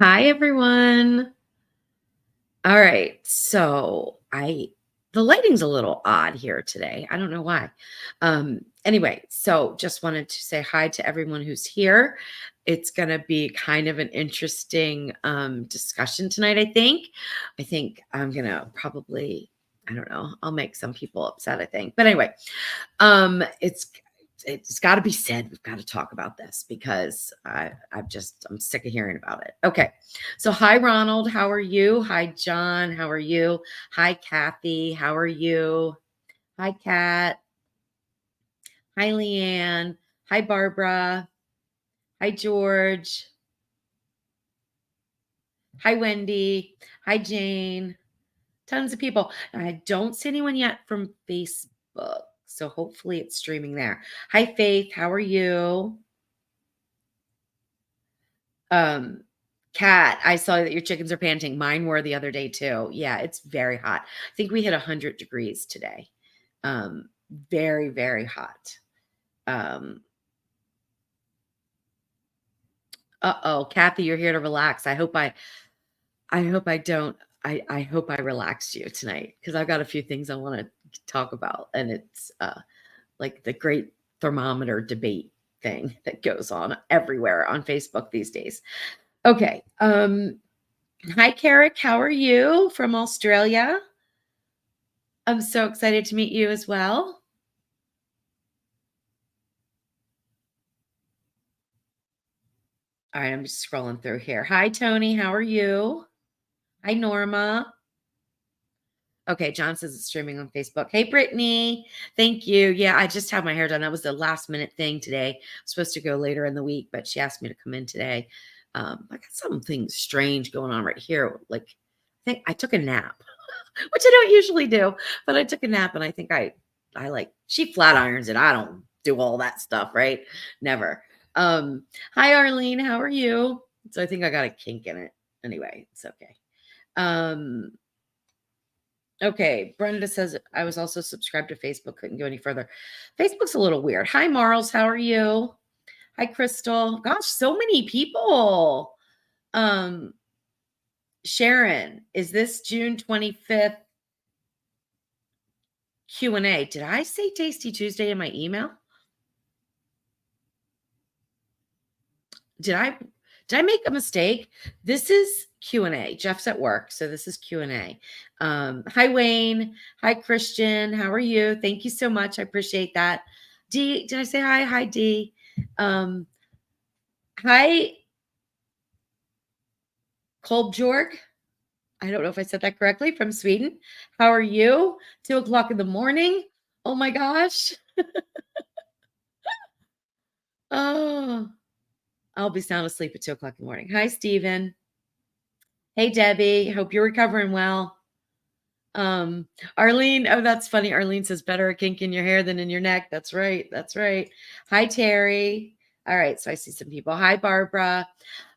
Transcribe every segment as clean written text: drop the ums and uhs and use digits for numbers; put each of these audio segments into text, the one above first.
Hi, everyone. All right. The lighting's a little odd here today. I don't know why. Anyway, so just wanted to say hi to everyone who's here. It's going to be kind of an interesting discussion tonight, I think. I think I'm going to probably, I don't know, I'll make some people upset, I think. But anyway, it's got to be said. We've got to talk about this because I'm sick of hearing about it. Okay, so hi Ronald, how are you? Hi John, how are you? Hi Kathy, how are you? Hi Kat. Hi Leanne. Hi Barbara. Hi George. Hi Wendy. Hi Jane. Tons of people. And I don't see anyone yet from Facebook, so hopefully it's streaming there. Hi Faith, how are you? Um, Kat, I saw that your chickens are panting. Mine were the other day too. Yeah, it's very hot. I think we hit 100 degrees today. Very, very hot. Um, uh-oh, Kathy, you're here to relax. I hope I don't I hope I relaxed you tonight because I've got a few things I want to talk about, and it's like the great thermometer debate thing that goes on everywhere on Facebook these days. Okay. Hi, Carrick. How are you from Australia? I'm so excited to meet you as well. All right, I'm just scrolling through here. Hi, Tony. How are you? Hi, Norma. Okay, John says it's streaming on Facebook. Hey, Brittany. Thank you. Yeah, I just had my hair done. That was the last minute thing today. I was supposed to go later in the week, but she asked me to come in today. I got something strange going on right here. Like, I think I took a nap, which I don't usually do, but I took a nap and I think I like she flat irons it. I don't do all that stuff, right? Never. Hi Arlene, how are you? So I think I got a kink in it. Anyway, it's okay. Um, okay, Brenda says I was also subscribed to Facebook, couldn't go any further. Facebook's a little weird. Hi Marls, how are you? Hi Crystal. Gosh, so many people. Um, Sharon, is this June 25th Q&A? Did I say Tasty Tuesday in my email? Did I make a mistake? This is Q&A. Jeff's at work, so this is Q&A. Hi Wayne. Hi Christian. How are you? Thank you so much. I appreciate that. D, did I say hi? Hi D. Um, hi Kolbjorg. I don't know if I said that correctly, from Sweden. How are you? 2:00 in the morning. Oh my gosh. Oh, I'll be sound asleep at 2:00 in the morning. Hi, Stephen. Hey, Debbie. Hope you're recovering well. Um, Arlene, oh, that's funny. Arlene says better a kink in your hair than in your neck. That's right. That's right. Hi, Terry. All right. So I see some people. Hi, Barbara.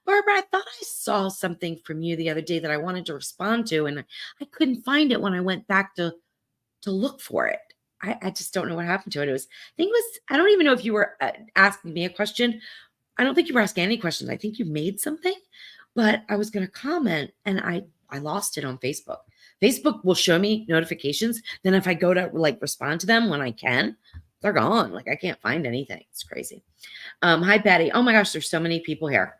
Barbara, I thought I saw something from you the other day that I wanted to respond to, and I couldn't find it when I went back to look for it. I just don't know what happened to it. I think it was, I don't even know if you were asking me a question. I don't think you were asking any questions. I think you made something, but I was going to comment and I lost it on Facebook. Facebook will show me notifications. Then if I go to like respond to them when I can, they're gone. Like I can't find anything. It's crazy. Hi Betty. Oh my gosh, there's so many people here.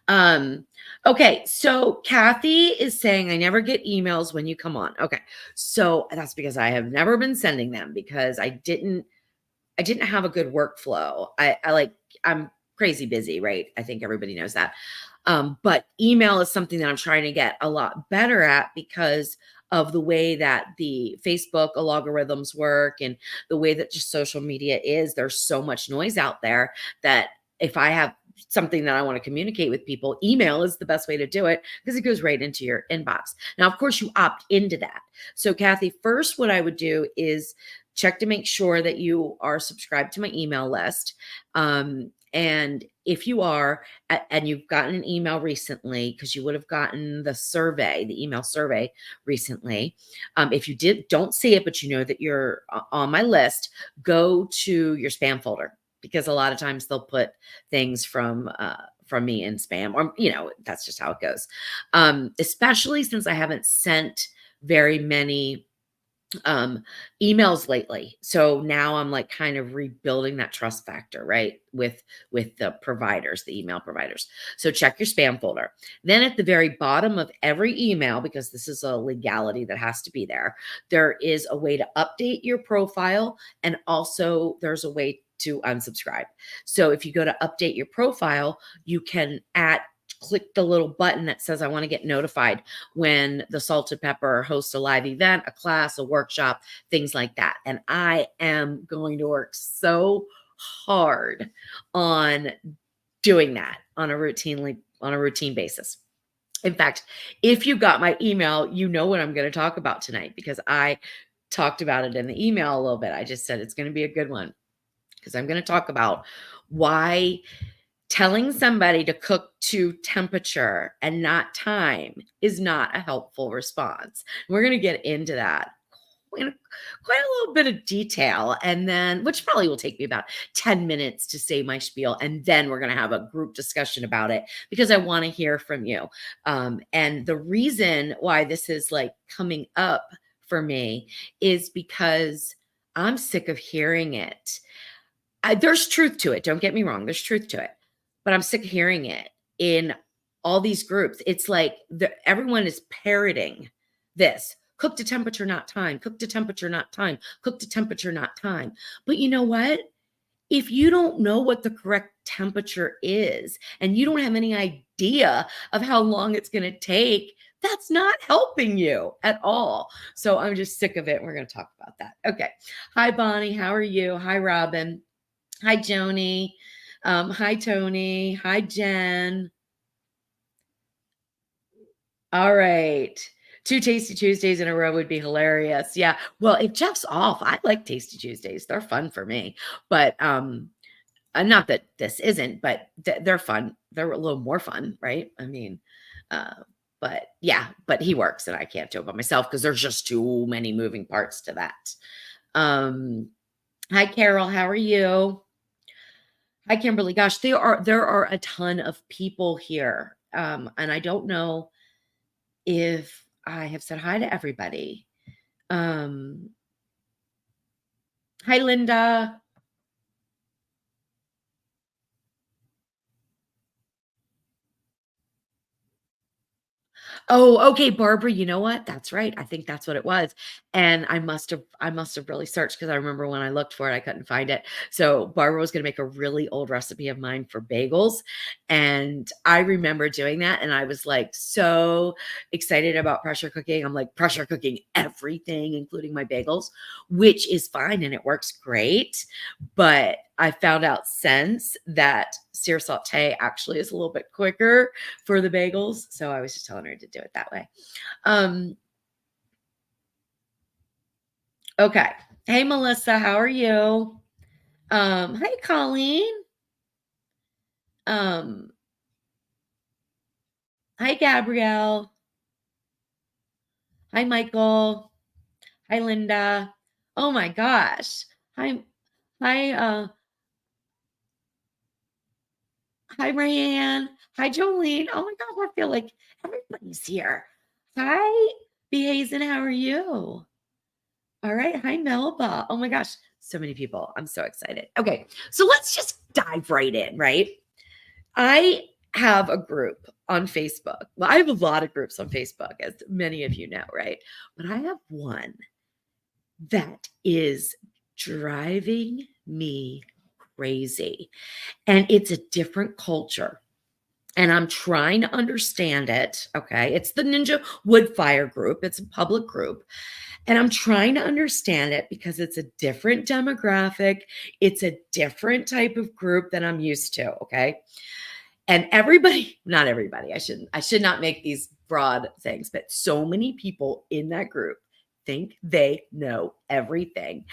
Um, okay, so Kathy is saying I never get emails when you come on. Okay. So that's because I have never been sending them because I didn't have a good workflow. I'm crazy busy, right? I think everybody knows that. But email is something that I'm trying to get a lot better at because of the way that the Facebook algorithms work and the way that just social media is. There's so much noise out there that if I have something that I want to communicate with people, email is the best way to do it because it goes right into your inbox. Now, of course, you opt into that. So, Kathy, first, what I would do is check to make sure that you are subscribed to my email list. And if you are, and you've gotten an email recently, because you would have gotten the email survey recently. If you don't see it, but you know that you're on my list, go to your spam folder because a lot of times they'll put things from me in spam, or that's just how it goes. Especially since I haven't sent very many emails lately. So now I'm like kind of rebuilding that trust factor, right? With the providers, the email providers. So check your spam folder. Then at the very bottom of every email, because this is a legality that has to be there, there is a way to update your profile, and also there's a way to unsubscribe. So if you go to update your profile, you can click the little button that says I want to get notified when the Salted Pepper hosts a live event, a class, a workshop, things like that. And I am going to work so hard on doing that on a routine basis. In fact, if you got my email, you know what I'm going to talk about tonight, because I talked about it in the email a little bit. I just said it's going to be a good one, because I'm going to talk about why telling somebody to cook to temperature and not time is not a helpful response. We're going to get into that in quite a little bit of detail, and then, which probably will take me about 10 minutes to say my spiel, and then we're going to have a group discussion about it, because I want to hear from you. And the reason why this is like coming up for me is because I'm sick of hearing it. There's truth to it. Don't get me wrong. There's truth to it. But I'm sick of hearing it in all these groups. It's like everyone is parroting this. Cook to temperature, not time. Cook to temperature, not time. Cook to temperature, not time. But you know what? If you don't know what the correct temperature is, and you don't have any idea of how long it's going to take, that's not helping you at all. So I'm just sick of it. We're going to talk about that. Okay. Hi, Bonnie. How are you? Hi, Robin. Hi, Joni. Hi, Tony. Hi, Jen. All right. 2 Tasty Tuesdays in a row would be hilarious. Yeah. Well, if Jeff's off, I like Tasty Tuesdays. They're fun for me. But not that this isn't, but they're fun. They're a little more fun, right? I mean, but yeah, but he works and I can't do it by myself because there's just too many moving parts to that. Hi, Carol. How are you? Hi, Kimberly. Gosh, there are a ton of people here. And I don't know if I have said hi to everybody. Hi, Linda. Oh, okay, Barbara, you know what? That's right. I think that's what it was. And I must have really searched, because I remember when I looked for it, I couldn't find it. So Barbara was going to make a really old recipe of mine for bagels. And I remember doing that. And I was like so excited about pressure cooking. I'm like pressure cooking everything, including my bagels, which is fine and it works great. But I found out since that sear saute actually is a little bit quicker for the bagels. So I was just telling her to do it that way. Okay. Hey, Melissa, how are you? Hi, Colleen. Um, Hi, Gabrielle. Hi, Michael. Hi, Linda. Oh my gosh. Hi, hi, Marianne. Hi, Jolene. Oh my gosh, I feel like everybody's here. Hi, Behazen. How are you? All right. Hi, Melba. Oh my gosh, so many people. I'm so excited. Okay, so let's just dive right in, right? I have a group on Facebook. Well, I have a lot of groups on Facebook, as many of you know, right? But I have one that is driving me crazy. And it's a different culture. And I'm trying to understand it. Okay. It's the Ninja Woodfire group, it's a public group. And I'm trying to understand it because it's a different demographic. It's a different type of group than I'm used to. Okay. And everybody, not everybody, I should not make these broad things, but so many people in that group think they know everything.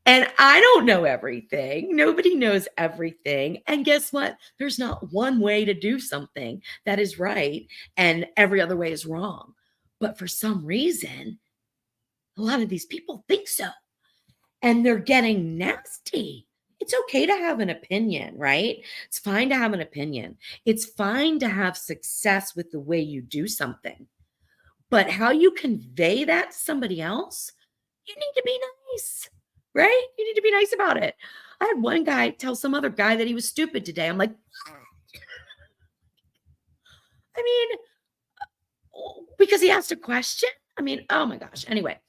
And I don't know everything. Nobody knows everything. And guess what? There's not one way to do something that is right and every other way is wrong. But for some reason, a lot of these people think so. And they're getting nasty It's okay to have an opinion, right? It's fine to have an opinion. It's fine to have success with the way you do something. But how you convey that to somebody else, you need to be nice, right? You need to be nice about it. I had one guy tell some other guy that he was stupid today. I'm like, I mean, because he asked a question. I mean, oh my gosh. Anyway,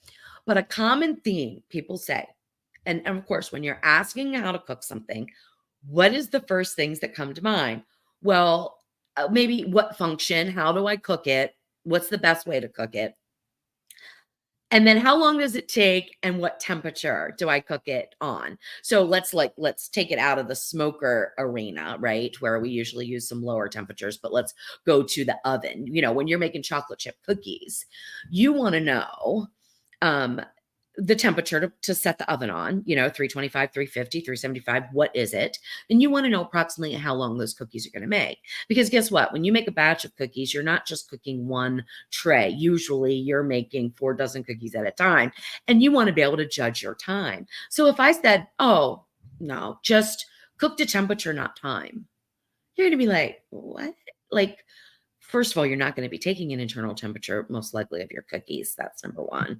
but a common theme people say, and of course, when you're asking how to cook something, what is the first things that come to mind? Well, maybe what function? How do I cook it? What's the best way to cook it? And then how long does it take and what temperature do I cook it on? So let's take it out of the smoker arena, right? Where we usually use some lower temperatures, but let's go to the oven. When you're making chocolate chip cookies, you want to know um the temperature to set the oven on, 325, 350, 375. What is it? And you want to know approximately how long those cookies are going to make. Because guess what? When you make a batch of cookies, you're not just cooking one tray. Usually you're making 4 dozen cookies at a time, and you want to be able to judge your time. So if I said, oh, no, just cook to temperature, not time, you're going to be like, what? Like, first of all, you're not going to be taking an internal temperature, most likely, of your cookies. That's number one.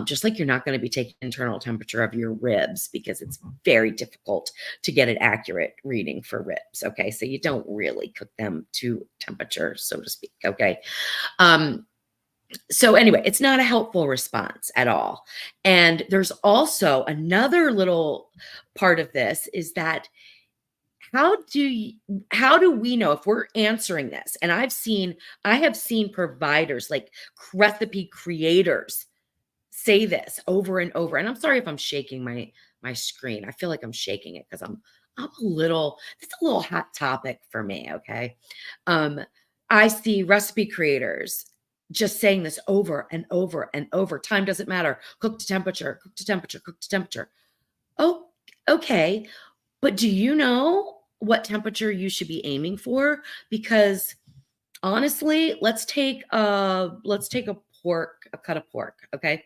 Just like you're not going to be taking internal temperature of your ribs, because it's very difficult to get an accurate reading for ribs. Okay. So you don't really cook them to temperature, so to speak. Okay. So anyway, it's not a helpful response at all. And there's also another little part of this is that how do we know if we're answering this? And I have seen providers, like recipe creators, say this over and over. And I'm sorry if I'm shaking my screen. I feel like I'm shaking it because it's a little hot topic for me. Okay. I see recipe creators just saying this over and over and over. Time doesn't matter. Cook to temperature, cook to temperature, cook to temperature. Oh, okay. But do you know what temperature you should be aiming for? Because honestly, let's take a cut of pork, okay?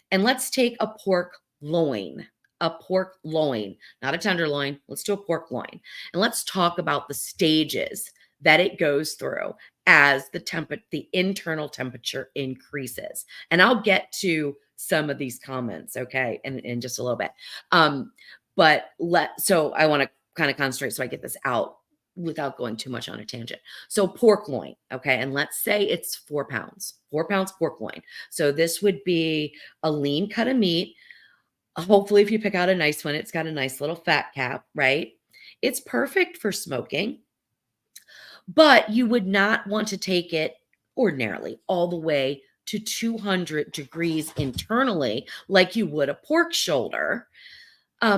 And let's take a pork loin, not a tenderloin. Let's do a pork loin. And let's talk about the stages that it goes through as the internal temperature increases. And I'll get to some of these comments, okay, in just a little bit. So I want to kind of concentrate so I get this out without going too much on a tangent. So pork loin, okay, and let's say it's 4 pounds, 4 pounds pork loin. So this would be a lean cut of meat. Hopefully, if you pick out a nice one, it's got a nice little fat cap, right? It's perfect for smoking, but you would not want to take it ordinarily all the way to 200 degrees internally like you would a pork shoulder,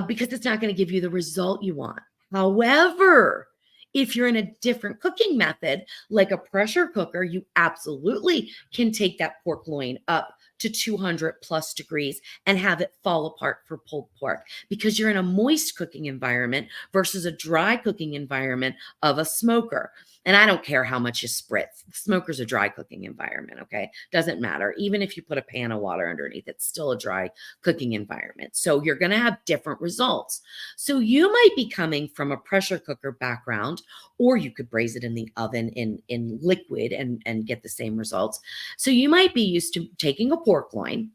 because it's not going to give you the result you want. However, if you're in a different cooking method, like a pressure cooker, you absolutely can take that pork loin up to 200 plus degrees and have it fall apart for pulled pork, because you're in a moist cooking environment versus a dry cooking environment of a smoker. And I don't care how much you spritz. The smoker's a dry cooking environment, okay? Doesn't matter. Even if you put a pan of water underneath, it's still a dry cooking environment. So you're going to have different results. So you might be coming from a pressure cooker background, or you could braise it in the oven in liquid and get the same results. So you might be used to taking a pork loin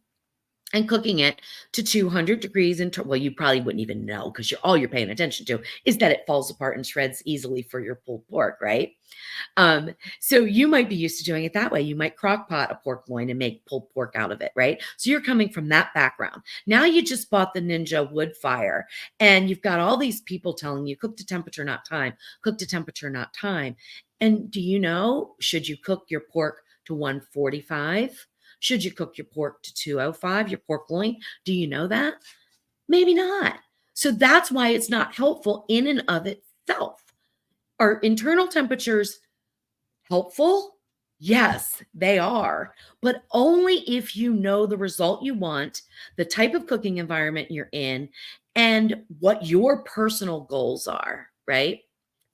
and cooking it to 200 degrees. Well, you probably wouldn't even know, because all you're paying attention to is that it falls apart and shreds easily for your pulled pork, right? So you might be used to doing it that way. You might crock pot a pork loin and make pulled pork out of it, right? So you're coming from that background. Now you just bought the Ninja wood fire, and you've got all these people telling you cook to temperature, not time, cook to temperature, not time. And do you know, should you cook your pork to 145? Should you cook your pork to 205, your pork loin? Do you know that? Maybe not. So that's why it's not helpful in and of itself. Are internal temperatures helpful? Yes, they are, but only if you know the result you want, the type of cooking environment you're in, and what your personal goals are, right?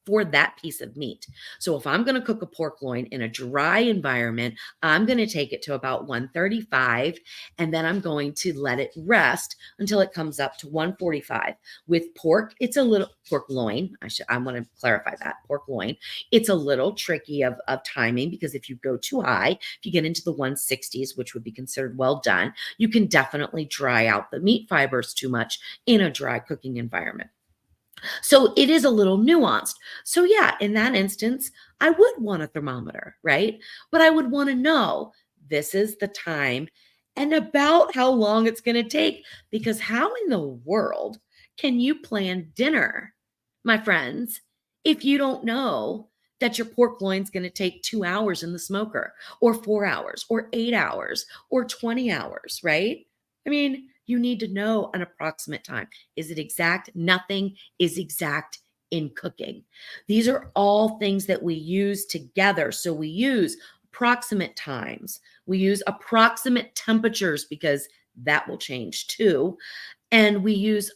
for that piece of meat. So if I'm going to cook a pork loin in a dry environment, I'm going to take it to about 135, and then I'm going to let it rest until it comes up to 145. With pork, it's a little pork loin. I want to clarify that pork loin. It's a little tricky of timing, because if you go too high, if you get into the 160s, which would be considered well done, you can definitely dry out the meat fibers too much in a dry cooking environment. So it is a little nuanced. So yeah, in that instance, I would want a thermometer, right? But I would want to know this is the time and about how long it's going to take, because how in the world can you plan dinner, my friends, if you don't know that your pork loin's going to take 2 hours in the smoker, or 4 hours, or 8 hours, or 20 hours, right? I mean, you need to know an approximate time. Is it exact? Nothing is exact in cooking. These are all things that we use together. So we use approximate times, we use approximate temperatures, because that will change too. And we use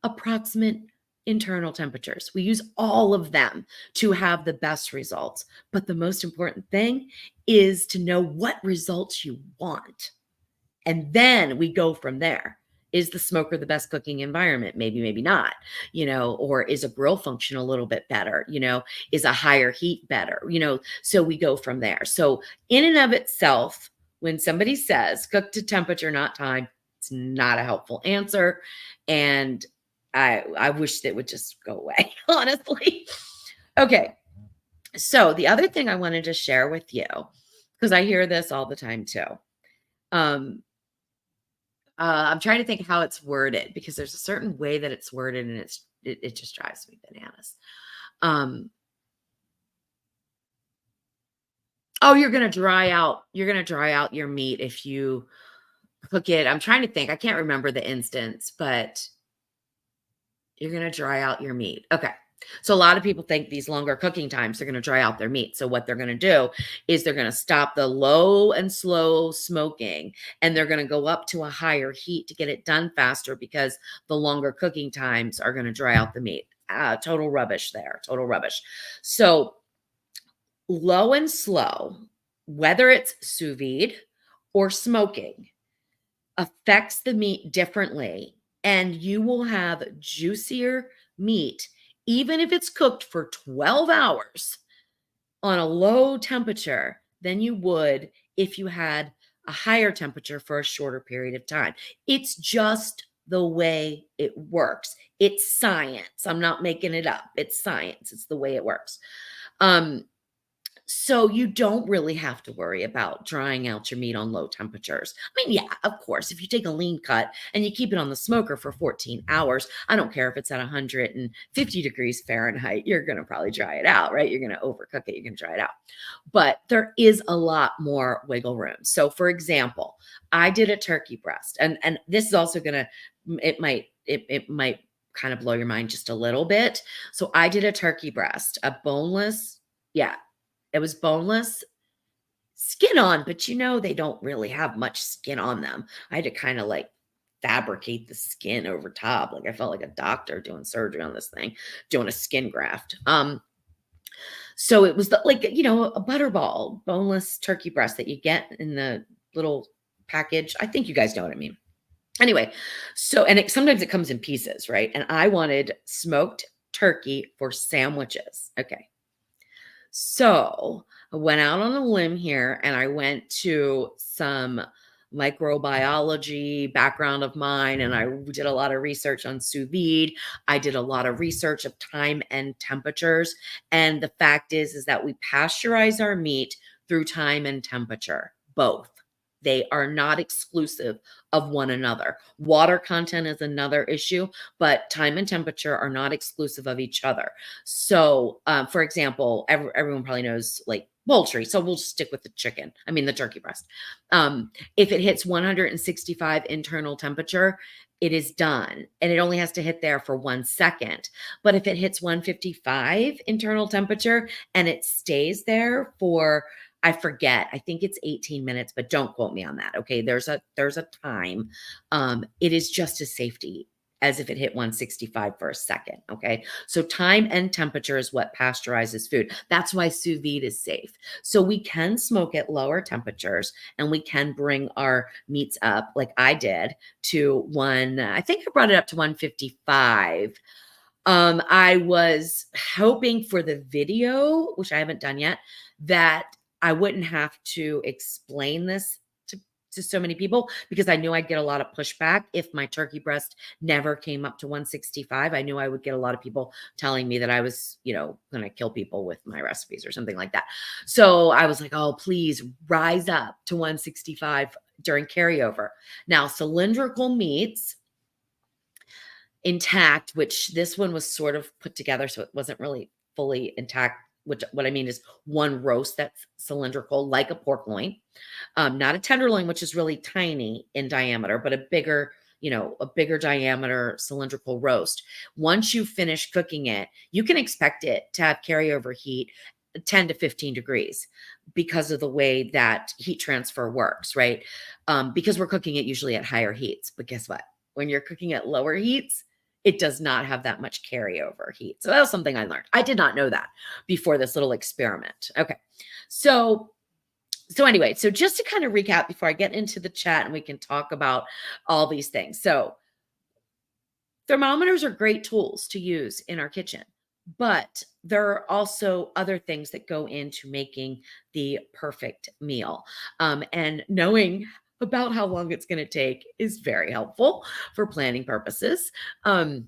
approximate internal temperatures. We use all of them to have the best results. But the most important thing is to know what results you want. And then we go from there. Is the smoker the best cooking environment? Maybe, maybe not, or is a grill function a little bit better? Is a higher heat better? So we go from there. So in and of itself, when somebody says cook to temperature, not time, it's not a helpful answer. And I wish that would just go away, honestly. Okay. So the other thing I wanted to share with you, because I hear this all the time too. I'm trying to think how it's worded, because there's a certain way that it's worded, and it just drives me bananas. Oh, you're going to dry out your meat if you cook it. I'm trying to think. I can't remember the instance, but you're going to dry out your meat. Okay. So a lot of people think these longer cooking times are going to dry out their meat. So what they're going to do is they're going to stop the low and slow smoking, and they're going to go up to a higher heat to get it done faster, because the longer cooking times are going to dry out the meat. Total rubbish there. Total rubbish. So low and slow, whether it's sous vide or smoking, affects the meat differently, and you will have juicier meat, even if it's cooked for 12 hours on a low temperature, than you would if you had a higher temperature for a shorter period of time. It's just the way it works. It's science. I'm not making it up. It's science. It's the way it works. So you don't really have to worry about drying out your meat on low temperatures. I mean, yeah, of course, if you take a lean cut and you keep it on the smoker for 14 hours, I don't care if it's at 150 degrees Fahrenheit, you're going to probably dry it out, right? You're going to overcook it. You're going to dry it out. But there is a lot more wiggle room. So for example, I did a turkey breast, and this is also going to, it might kind of blow your mind just a little bit. So I did a turkey breast, a boneless, yeah. It was boneless, skin on, but they don't really have much skin on them. I had to kind of like fabricate the skin over top. Like I felt like a doctor doing surgery on this thing, doing a skin graft. So it was a butterball boneless turkey breast that you get in the little package. I think you guys know what I mean. Anyway, so, and sometimes it comes in pieces, right? And I wanted smoked turkey for sandwiches. Okay. So I went out on a limb here, and I went to some microbiology background of mine, and I did a lot of research on sous vide. I did a lot of research of time and temperatures. And the fact is that we pasteurize our meat through time and temperature, both. They are not exclusive of one another. Water content is another issue, but time and temperature are not exclusive of each other. So, for example, everyone probably knows like poultry. So we'll just stick with the turkey breast. If it hits 165 internal temperature, it is done. And it only has to hit there for 1 second. But if it hits 155 internal temperature and it stays there for, I forget, I think it's 18 minutes, but don't quote me on that. Okay. There's a time. It is just a safety as if it hit 165 for a second. Okay. So time and temperature is what pasteurizes food. That's why sous vide is safe. So we can smoke at lower temperatures and we can bring our meats up, like I did, to I think I brought it up to 155. I was hoping for the video, which I haven't done yet, that I wouldn't have to explain this to so many people, because I knew I'd get a lot of pushback if my turkey breast never came up to 165. I knew I would get a lot of people telling me that I was, going to kill people with my recipes or something like that. So I was like, oh, please rise up to 165 during carryover. Now, cylindrical meats intact, which this one was sort of put together, so it wasn't really fully intact. Which, what I mean is one roast that's cylindrical, like a pork loin, not a tenderloin, which is really tiny in diameter, but a bigger diameter cylindrical roast. Once you finish cooking it, you can expect it to have carryover heat 10 to 15 degrees because of the way that heat transfer works, right? Because we're cooking it usually at higher heats. But guess what? When you're cooking at lower heats, it does not have that much carryover heat. So that was something I learned. I did not know that before this little experiment. Okay. So anyway, so just to kind of recap before I get into the chat and we can talk about all these things. So thermometers are great tools to use in our kitchen, but there are also other things that go into making the perfect meal. And knowing about how long it's going to take is very helpful for planning purposes. And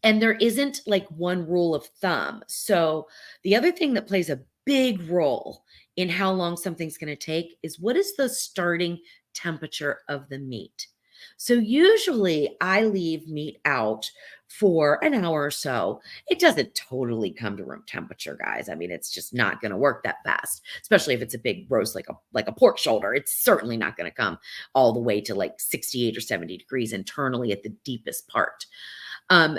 there isn't like one rule of thumb. So the other thing that plays a big role in how long something's going to take is, what is the starting temperature of the meat? So usually I leave meat out for an hour or so. It doesn't totally come to room temperature, guys. I mean, it's just not going to work that fast, especially if it's a big roast like a pork shoulder. It's certainly not going to come all the way to like 68 or 70 degrees internally at the deepest part.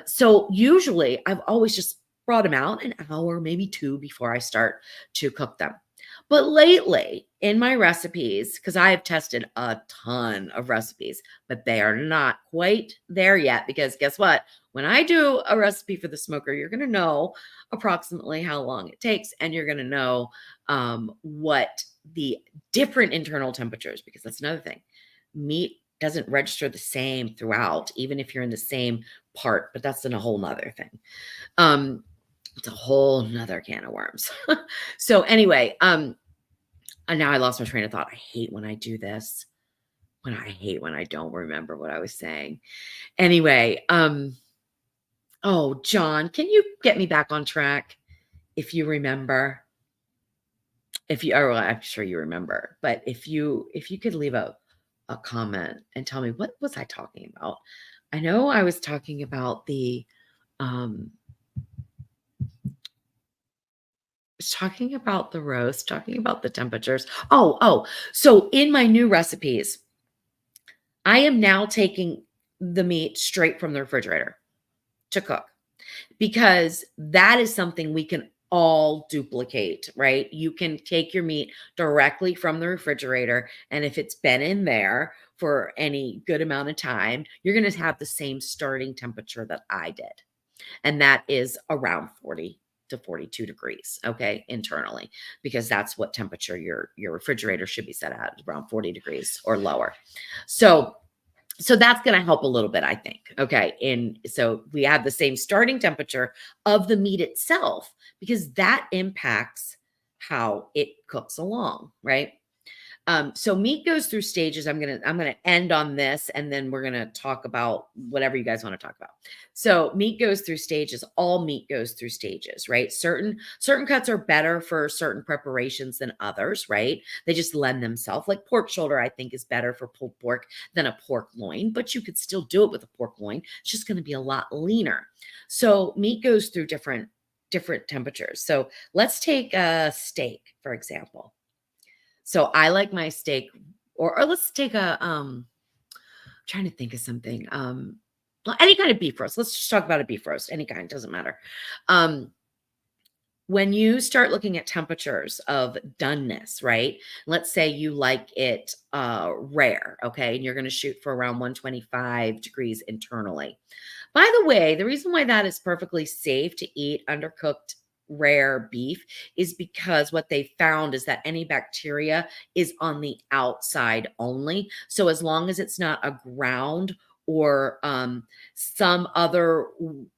So usually I've always just brought them out an hour, maybe two, before I start to cook them. But lately in my recipes, because I have tested a ton of recipes, but they are not quite there yet, because guess what? When I do a recipe for the smoker, you're going to know approximately how long it takes, and you're going to know what the different internal temperatures, because that's another thing. Meat doesn't register the same throughout, even if you're in the same part, but that's a whole nother thing. It's a whole nother can of worms. So anyway, and now I lost my train of thought. I hate when I do this. I hate when I don't remember what I was saying. Anyway, oh, John, can you get me back on track if you remember? Well, I'm sure you remember, but if you could leave a comment and tell me, what was I talking about? I know I was talking about the roast, talking about the temperatures. So in my new recipes, I am now taking the meat straight from the refrigerator to cook, because that is something we can all duplicate, right? You can take your meat directly from the refrigerator, and if it's been in there for any good amount of time, you're going to have the same starting temperature that I did. And that is around 40 to 42 degrees, okay, internally, because that's what temperature your refrigerator should be set at, around 40 degrees or lower. So that's going to help a little bit, I think. Okay. And so we have the same starting temperature of the meat itself, because that impacts how it cooks along, right? So meat goes through stages. I'm gonna end on this, and then we're gonna talk about whatever you guys want to talk about. So meat goes through stages. All meat goes through stages, right? Certain cuts are better for certain preparations than others, right? They just lend themselves. Like pork shoulder, I think, is better for pulled pork than a pork loin, but you could still do it with a pork loin. It's just going to be a lot leaner. So meat goes through different temperatures. So let's take a steak, for example. So I like my steak, or let's take I'm trying to think of something. Well, any kind of beef roast. Let's just talk about a beef roast. Any kind, doesn't matter. when you start looking at temperatures of doneness, right? Let's say you like it rare, okay? And you're going to shoot for around 125 degrees internally. By the way, the reason why that is perfectly safe to eat undercooked rare beef is because what they found is that any bacteria is on the outside only. So as long as it's not a ground or some other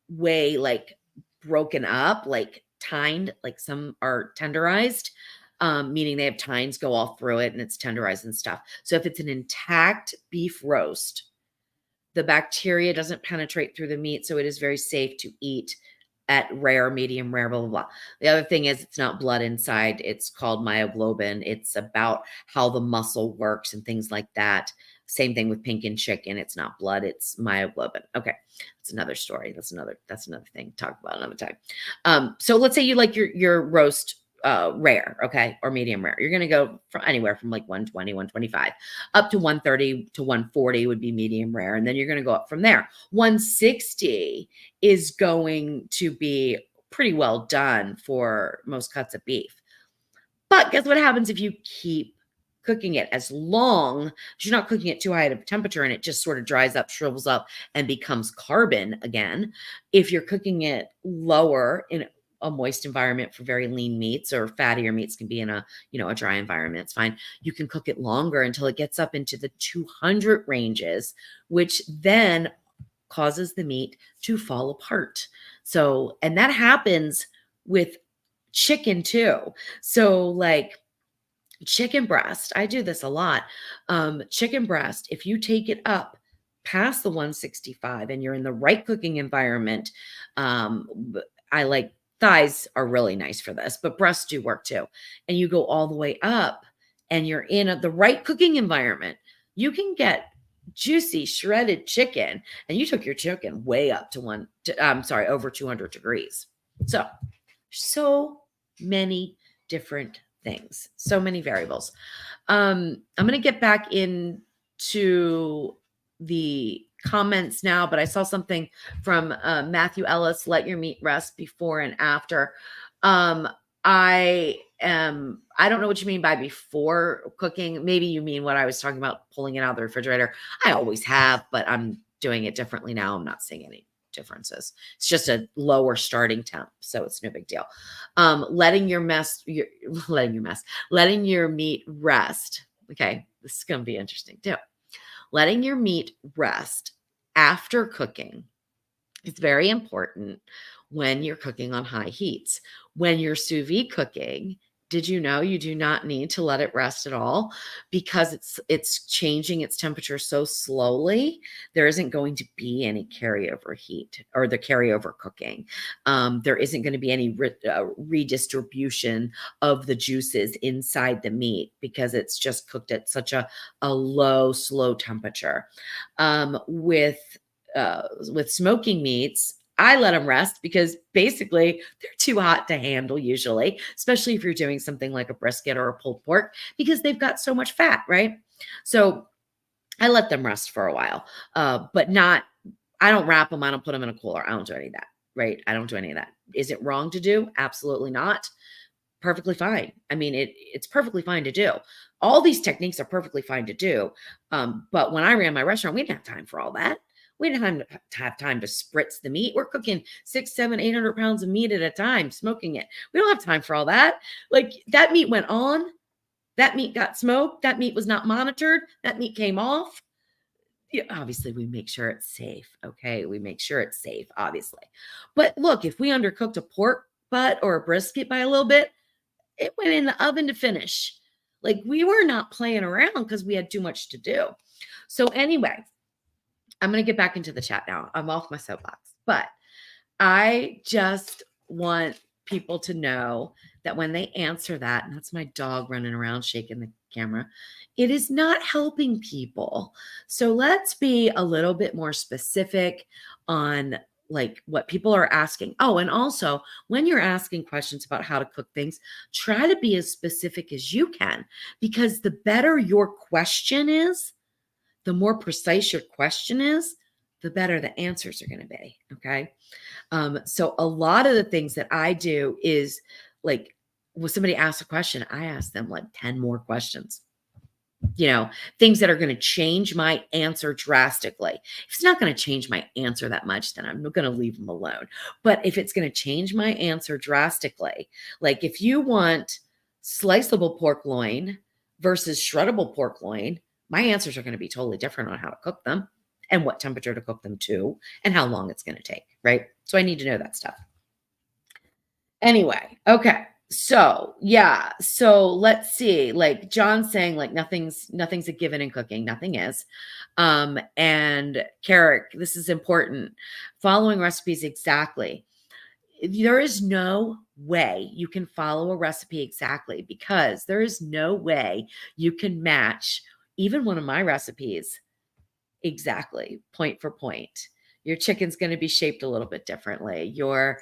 way, like broken up, like tined, like some are tenderized, meaning they have tines go all through it and it's tenderized and stuff. So if it's an intact beef roast, the bacteria doesn't penetrate through the meat, so it is very safe to eat at rare, medium rare, blah, blah, blah. The other thing is it's not blood inside. It's called myoglobin. It's about how the muscle works and things like that. Same thing with pink and chicken. It's not blood, it's myoglobin. Okay. That's another story. That's another thing to talk about another time. So let's say you like your roast rare, okay, or medium rare. You're going to go from anywhere from like 120, 125 up to 130 to 140 would be medium rare. And then you're going to go up from there. 160 is going to be pretty well done for most cuts of beef. But guess what happens if you keep cooking it as long as you're not cooking it too high at a temperature and it just sort of dries up, shrivels up, and becomes carbon again? If you're cooking it lower in a moist environment for very lean meats, or fattier meats can be in a dry environment, it's fine. You can cook it longer until it gets up into the 200 ranges, which then causes the meat to fall apart. So, and that happens with chicken too. So like chicken breast, I do this a lot. Chicken breast, if you take it up past the 165 and you're in the right cooking environment, I like thighs are really nice for this, but breasts do work too. And you go all the way up and you're in the right cooking environment, you can get juicy shredded chicken, and you took your chicken way up to over 200 degrees. So many different things, so many variables. I'm going to get back into the comments now, but I saw something from Matthew Ellis, let your meat rest before and after. I don't know what you mean by before cooking. Maybe you mean what I was talking about, pulling it out of the refrigerator. I always have, but I'm doing it differently now. I'm not seeing any differences. It's just a lower starting temp, so it's no big deal. Letting your meat rest. Okay, this is going to be interesting too. Letting your meat rest after cooking is very important when you're cooking on high heats. When you're sous vide cooking, did you know you do not need to let it rest at all, because it's changing its temperature so slowly, there isn't going to be any carryover heat or the carryover cooking. There isn't going to be any redistribution of the juices inside the meat because it's just cooked at such a low, slow temperature. With smoking meats, I let them rest because basically they're too hot to handle usually, especially if you're doing something like a brisket or a pulled pork, because they've got so much fat, right? So I let them rest for a while, but I don't wrap them. I don't put them in a cooler. I don't do any of that, right? I don't do any of that. Is it wrong to do? Absolutely not. Perfectly fine. I mean, it's perfectly fine to do. All these techniques are perfectly fine to do. But when I ran my restaurant, we didn't have time for all that. We didn't have time to spritz the meat. We're cooking 600, 700, 800 pounds of meat at a time, smoking it. We don't have time for all that. Like, that meat went on. That meat got smoked. That meat was not monitored. That meat came off. Yeah, obviously, we make sure it's safe. Okay. We make sure it's safe, obviously. But look, if we undercooked a pork butt or a brisket by a little bit, it went in the oven to finish. Like, we were not playing around because we had too much to do. So anyway, I'm going to get back into the chat now. I'm off my soapbox, but I just want people to know that when they answer that, and that's my dog running around shaking the camera, it is not helping people. So let's be a little bit more specific on like what people are asking. Oh, and also when you're asking questions about how to cook things, try to be as specific as you can, because the better your question is, the more precise your question is, the better the answers are going to be. Okay. So a lot of the things that I do is like when somebody asks a question, I ask them like 10 more questions, things that are going to change my answer drastically. If it's not going to change my answer that much, then I'm going to leave them alone. But if it's going to change my answer drastically, like if you want sliceable pork loin versus shreddable pork loin, my answers are going to be totally different on how to cook them and what temperature to cook them to and how long it's going to take, right? So I need to know that stuff. Anyway, okay. So, yeah. So, let's see. Like John's saying like nothing's a given in cooking. Nothing is. And Carrick, this is important. Following recipes exactly. There is no way you can follow a recipe exactly because there is no way you can match even one of my recipes exactly, point for point. Your chicken's going to be shaped a little bit differently. Your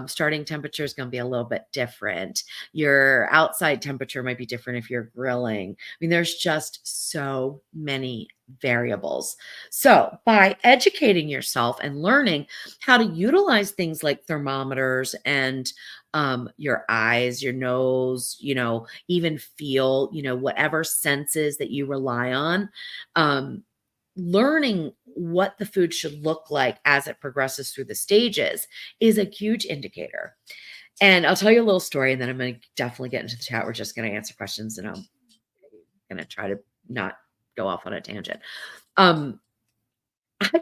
starting temperature is going to be a little bit different. Your outside temperature might be different if you're grilling. I mean, there's just so many variables. So, by educating yourself and learning how to utilize things like thermometers and your eyes, your nose, even feel, whatever senses that you rely on. Learning what the food should look like as it progresses through the stages is a huge indicator. And I'll tell you a little story and then I'm going to definitely get into the chat. We're just going to answer questions and I'm going to try to not go off on a tangent. I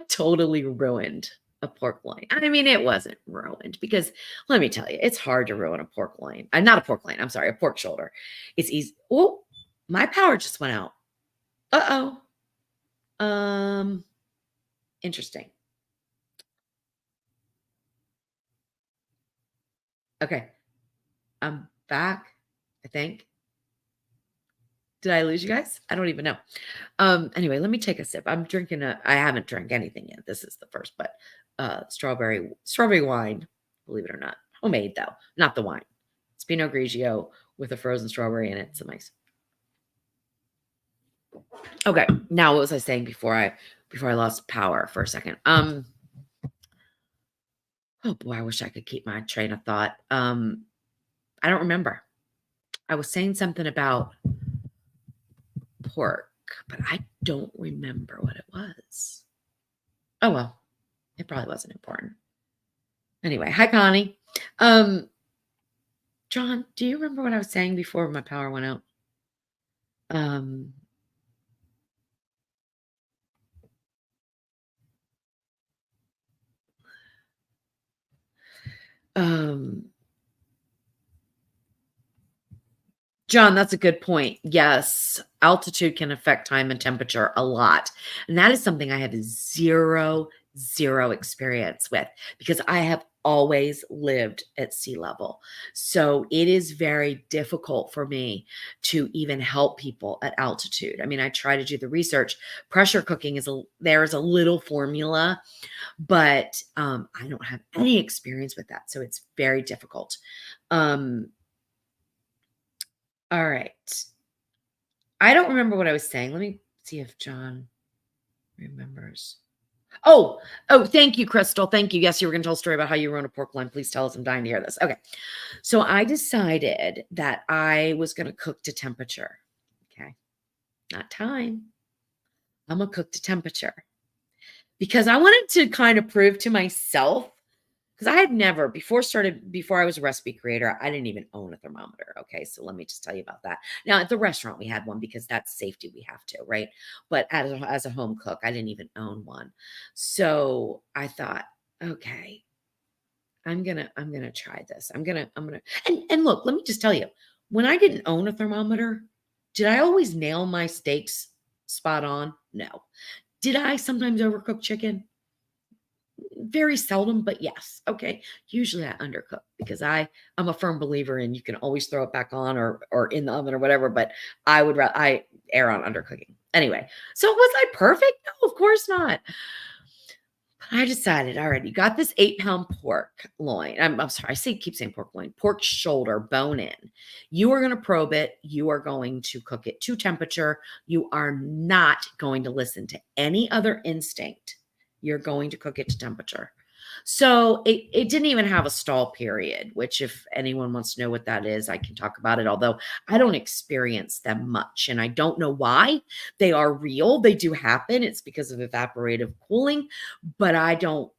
totally ruined a pork loin. I mean, it wasn't ruined because let me tell you, it's hard to ruin a pork loin. Not a pork loin. I'm sorry, a pork shoulder. It's easy. Oh, my power just went out. Uh-oh. Interesting. Okay. I'm back, I think. Did I lose you guys? I don't even know. Anyway, let me take a sip. I haven't drank anything yet. This is the first, but strawberry wine, believe it or not. Homemade though, not the wine. It's Pinot Grigio with a frozen strawberry in it. It's nice. Okay, now what was I saying before I lost power for a second? Oh boy, I wish I could keep my train of thought. I don't remember. I was saying something about pork, but I don't remember what it was. Oh well, it probably wasn't important. Anyway, hi Connie. John, do you remember what I was saying before my power went out? Um John, that's a good point. Yes, altitude can affect time and temperature a lot. And that is something I have zero experience with because I have always lived at sea level. So it is very difficult for me to even help people at altitude. I mean, I try to do the research. Pressure cooking there's a little formula, but I don't have any experience with that. So it's very difficult. All right. I don't remember what I was saying. Let me see if John remembers. Oh, thank you, Crystal. Thank you. Yes, you were going to tell a story about how you run a pork loin. Please tell us. I'm dying to hear this. Okay. So I decided that I was going to cook to temperature. Okay. Not time. I'm going to cook to temperature because I wanted to kind of prove to myself because I had never before I was a recipe creator, I didn't even own a thermometer. Okay. So let me just tell you about that. Now at the restaurant, we had one because that's safety. We have to, right? But as a home cook, I didn't even own one. So I thought, okay, I'm gonna try this. And look, let me just tell you, when I didn't own a thermometer, did I always nail my steaks spot on? No. Did I sometimes overcook chicken? Very seldom, but yes. Okay. Usually I undercook because I'm a firm believer in you can always throw it back on or in the oven or whatever, but I err on undercooking. Anyway, so was I perfect? No, of course not. I decided, all right, you got this 8-pound pork loin. I'm sorry, keep saying pork loin, pork shoulder, bone in. You are going to probe it. You are going to cook it to temperature. You are not going to listen to any other instinct you're going to cook it to temperature. So it didn't even have a stall period, which if anyone wants to know what that is, I can talk about it. Although I don't experience them much and I don't know why. They are real. They do happen. It's because of evaporative cooling, but I don't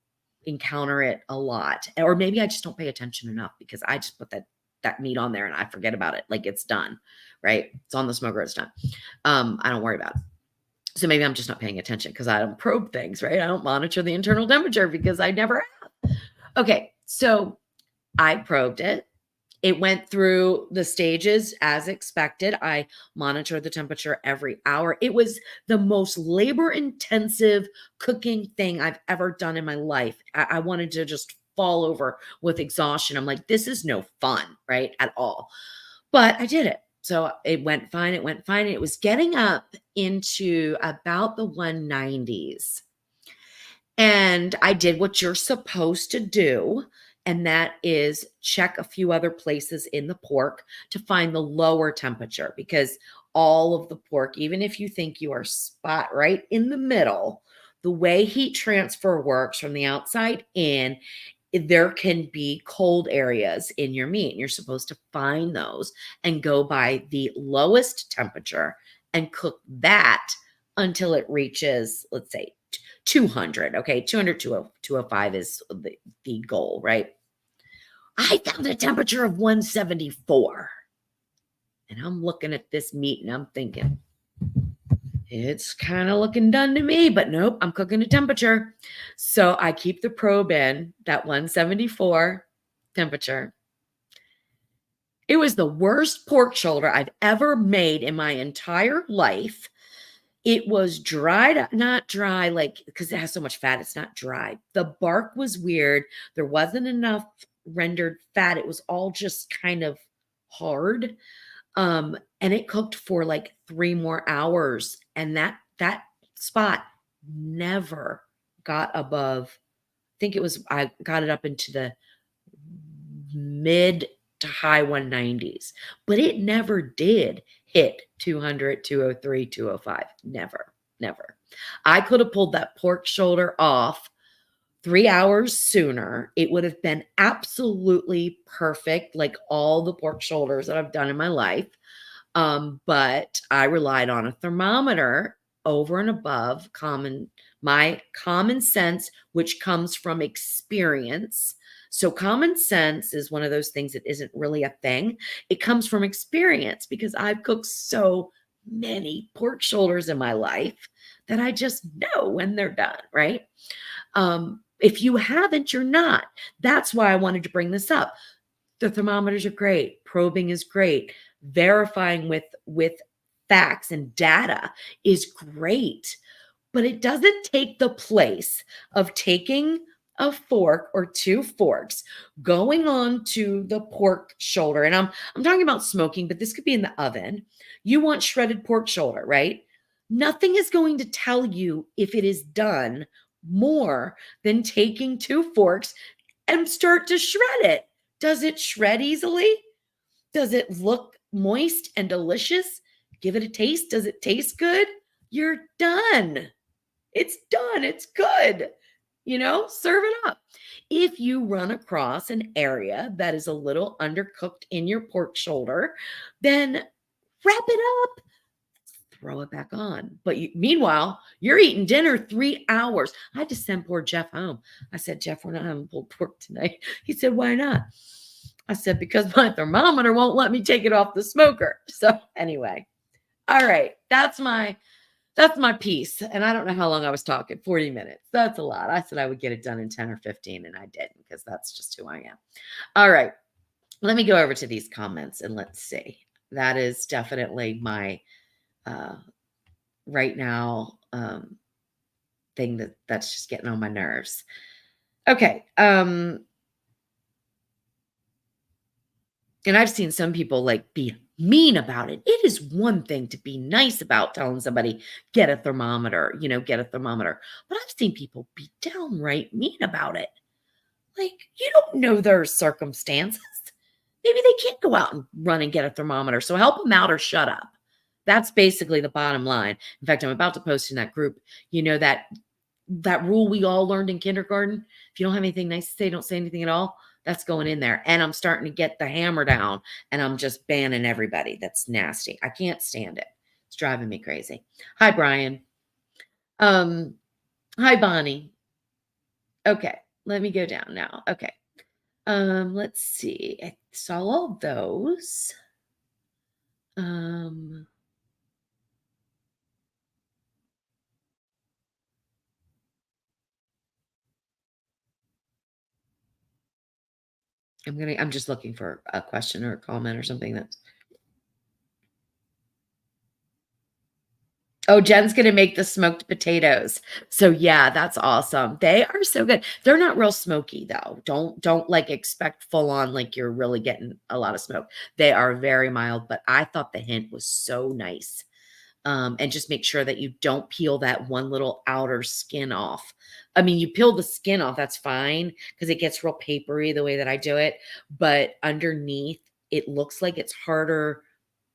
encounter it a lot. Or maybe I just don't pay attention enough because I just put that meat on there and I forget about it. Like it's done, right? It's on the smoker, it's done. I don't worry about it. So maybe I'm just not paying attention because I don't probe things, right? I don't monitor the internal temperature because I never have. Okay, so I probed it. It went through the stages as expected. I monitored the temperature every hour. It was the most labor-intensive cooking thing I've ever done in my life. I wanted to just fall over with exhaustion. I'm like, this is no fun, right? At all. But I did it. So it went fine. It went fine. It was getting up into about the 190s. And I did what you're supposed to do. And that is check a few other places in the pork to find the lower temperature because all of the pork, even if you think you are spot right in the middle, the way heat transfer works from the outside in, there can be cold areas in your meat. And you're supposed to find those and go by the lowest temperature and cook that until it reaches, let's say, 200. Okay, 200 to 205 is the goal, right? I found a temperature of 174. And I'm looking at this meat and I'm thinking, it's kind of looking done to me, but nope, I'm cooking a temperature. So I keep the probe in that 174 temperature. It was the worst pork shoulder I've ever made in my entire life. It was dried, not dry, like, because it has so much fat, it's not dry. The bark was weird. There wasn't enough rendered fat. It was all just kind of hard. And it cooked for like 3 more hours. And that spot never got above, I got it up into the mid to high 190s, but it never did hit 200, 203, 205. Never, never. I could have pulled that pork shoulder off 3 hours sooner. It would have been absolutely perfect, like all the pork shoulders that I've done in my life. But I relied on a thermometer over and above my common sense, which comes from experience. So common sense is one of those things that isn't really a thing. It comes from experience because I've cooked so many pork shoulders in my life that I just know when they're done, right? If you haven't, you're not. That's why I wanted to bring this up. The thermometers are great. Probing is great. Verifying with facts and data is great, but it doesn't take the place of taking a fork or 2 forks, going on to the pork shoulder. And I'm talking about smoking, but this could be in the oven. You want shredded pork shoulder, right? Nothing is going to tell you if it is done more than taking 2 forks and start to shred it. Does it shred easily? Does it look moist and delicious? Give it a taste. Does it taste good? You're done. It's done. It's good. Serve it up. If you run across an area that is a little undercooked in your pork shoulder, then wrap it up, throw it back on. But meanwhile, you're eating dinner 3 hours. I had to send poor Jeff home. I said, Jeff, we're not having pulled pork tonight. He said, why not? I said, because my thermometer won't let me take it off the smoker. So anyway, all right, that's my piece. And I don't know how long I was talking, 40 minutes. That's a lot. I said I would get it done in 10 or 15 and I didn't because that's just who I am. All right, let me go over to these comments and let's see. That is definitely my right now thing that's just getting on my nerves. Okay. And I've seen some people like be mean about it. It is one thing to be nice about telling somebody, get a thermometer. But I've seen people be downright mean about it. Like, you don't know their circumstances. Maybe they can't go out and run and get a thermometer. So help them out or shut up. That's basically the bottom line. In fact, I'm about to post in that group, that that rule we all learned in kindergarten. If you don't have anything nice to say, don't say anything at all. That's going in there. And I'm starting to get the hammer down and I'm just banning everybody. That's nasty. I can't stand it. It's driving me crazy. Hi, Brian. Um, Hi, Bonnie. Okay, let me go down now. Okay. Let's see. I saw all those. Um, I'm just looking for a question or a comment or something that's Oh, Jen's gonna make the smoked potatoes. So yeah, that's awesome. They are so good. They're not real smoky though. Don't like expect full on like you're really getting a lot of smoke. They are very mild, but I thought the hint was so nice. And just make sure that you don't peel that one little outer skin off. I mean, you peel the skin off, that's fine because it gets real papery the way that I do it. But underneath, it looks like it's harder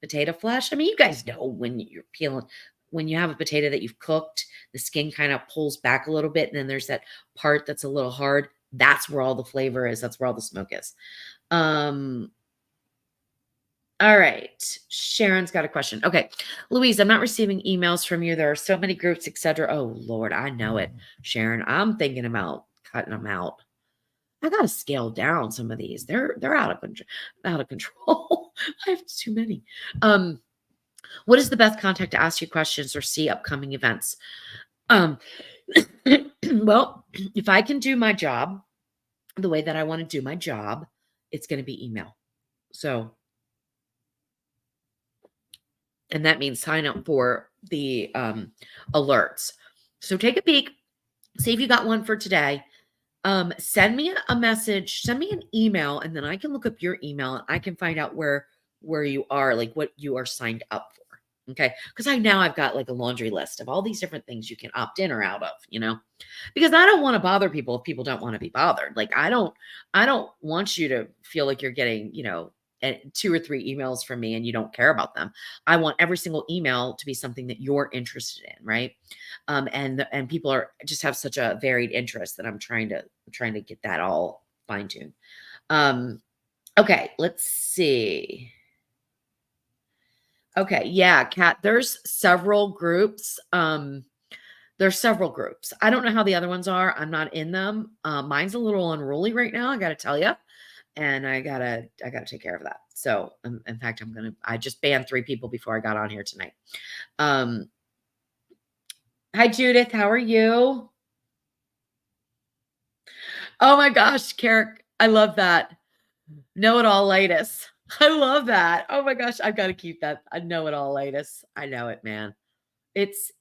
potato flesh. I mean, you guys know when you're peeling, when you have a potato that you've cooked, the skin kind of pulls back a little bit. And then there's that part that's a little hard. That's where all the flavor is. That's where all the smoke is. Um, all right. Sharon's got a question. Okay. Louise, I'm not receiving emails from you. There are so many groups, etc. Oh Lord, I know it. Sharon, I'm thinking about cutting them out. I gotta scale down some of these. They're out of control. I have too many. What is the best contact to ask you questions or see upcoming events? Um, well, if I can do my job the way that I want to do my job, it's going to be email. So, and that means sign up for the alerts. So take a peek, see if you got one for today. Send me a message, send me an email, and then I can look up your email and I can find out where you are, like what you are signed up for. Okay. Because I've got like a laundry list of all these different things you can opt in or out of, because I don't want to bother people if people don't want to be bothered. Like I don't want you to feel like you're getting, two or three emails from me and you don't care about them. I want every single email to be something that you're interested in, right? And people are just have such a varied interest that I'm trying to get that all fine tuned. Um, okay, let's see. Okay, yeah, Kat, there's several groups. I don't know how the other ones are. I'm not in them. Mine's a little unruly right now, I gotta tell you. And I gotta take care of that. So in fact, I just banned 3 people before I got on here tonight. Um, Hi Judith, how are you? Oh my gosh, Carrick, I love that. Know it all latest. I love that. Oh my gosh, I've got to keep that. I know it all latest. I know it, man. It's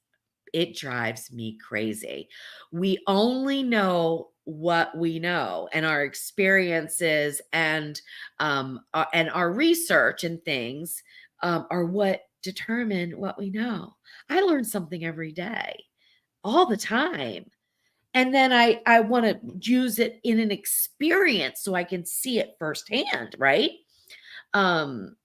it drives me crazy. We only know what we know, and our experiences and our research and things are what determine what we know. I learn something every day, all the time. And then I want to use it in an experience so I can see it firsthand, right? Um,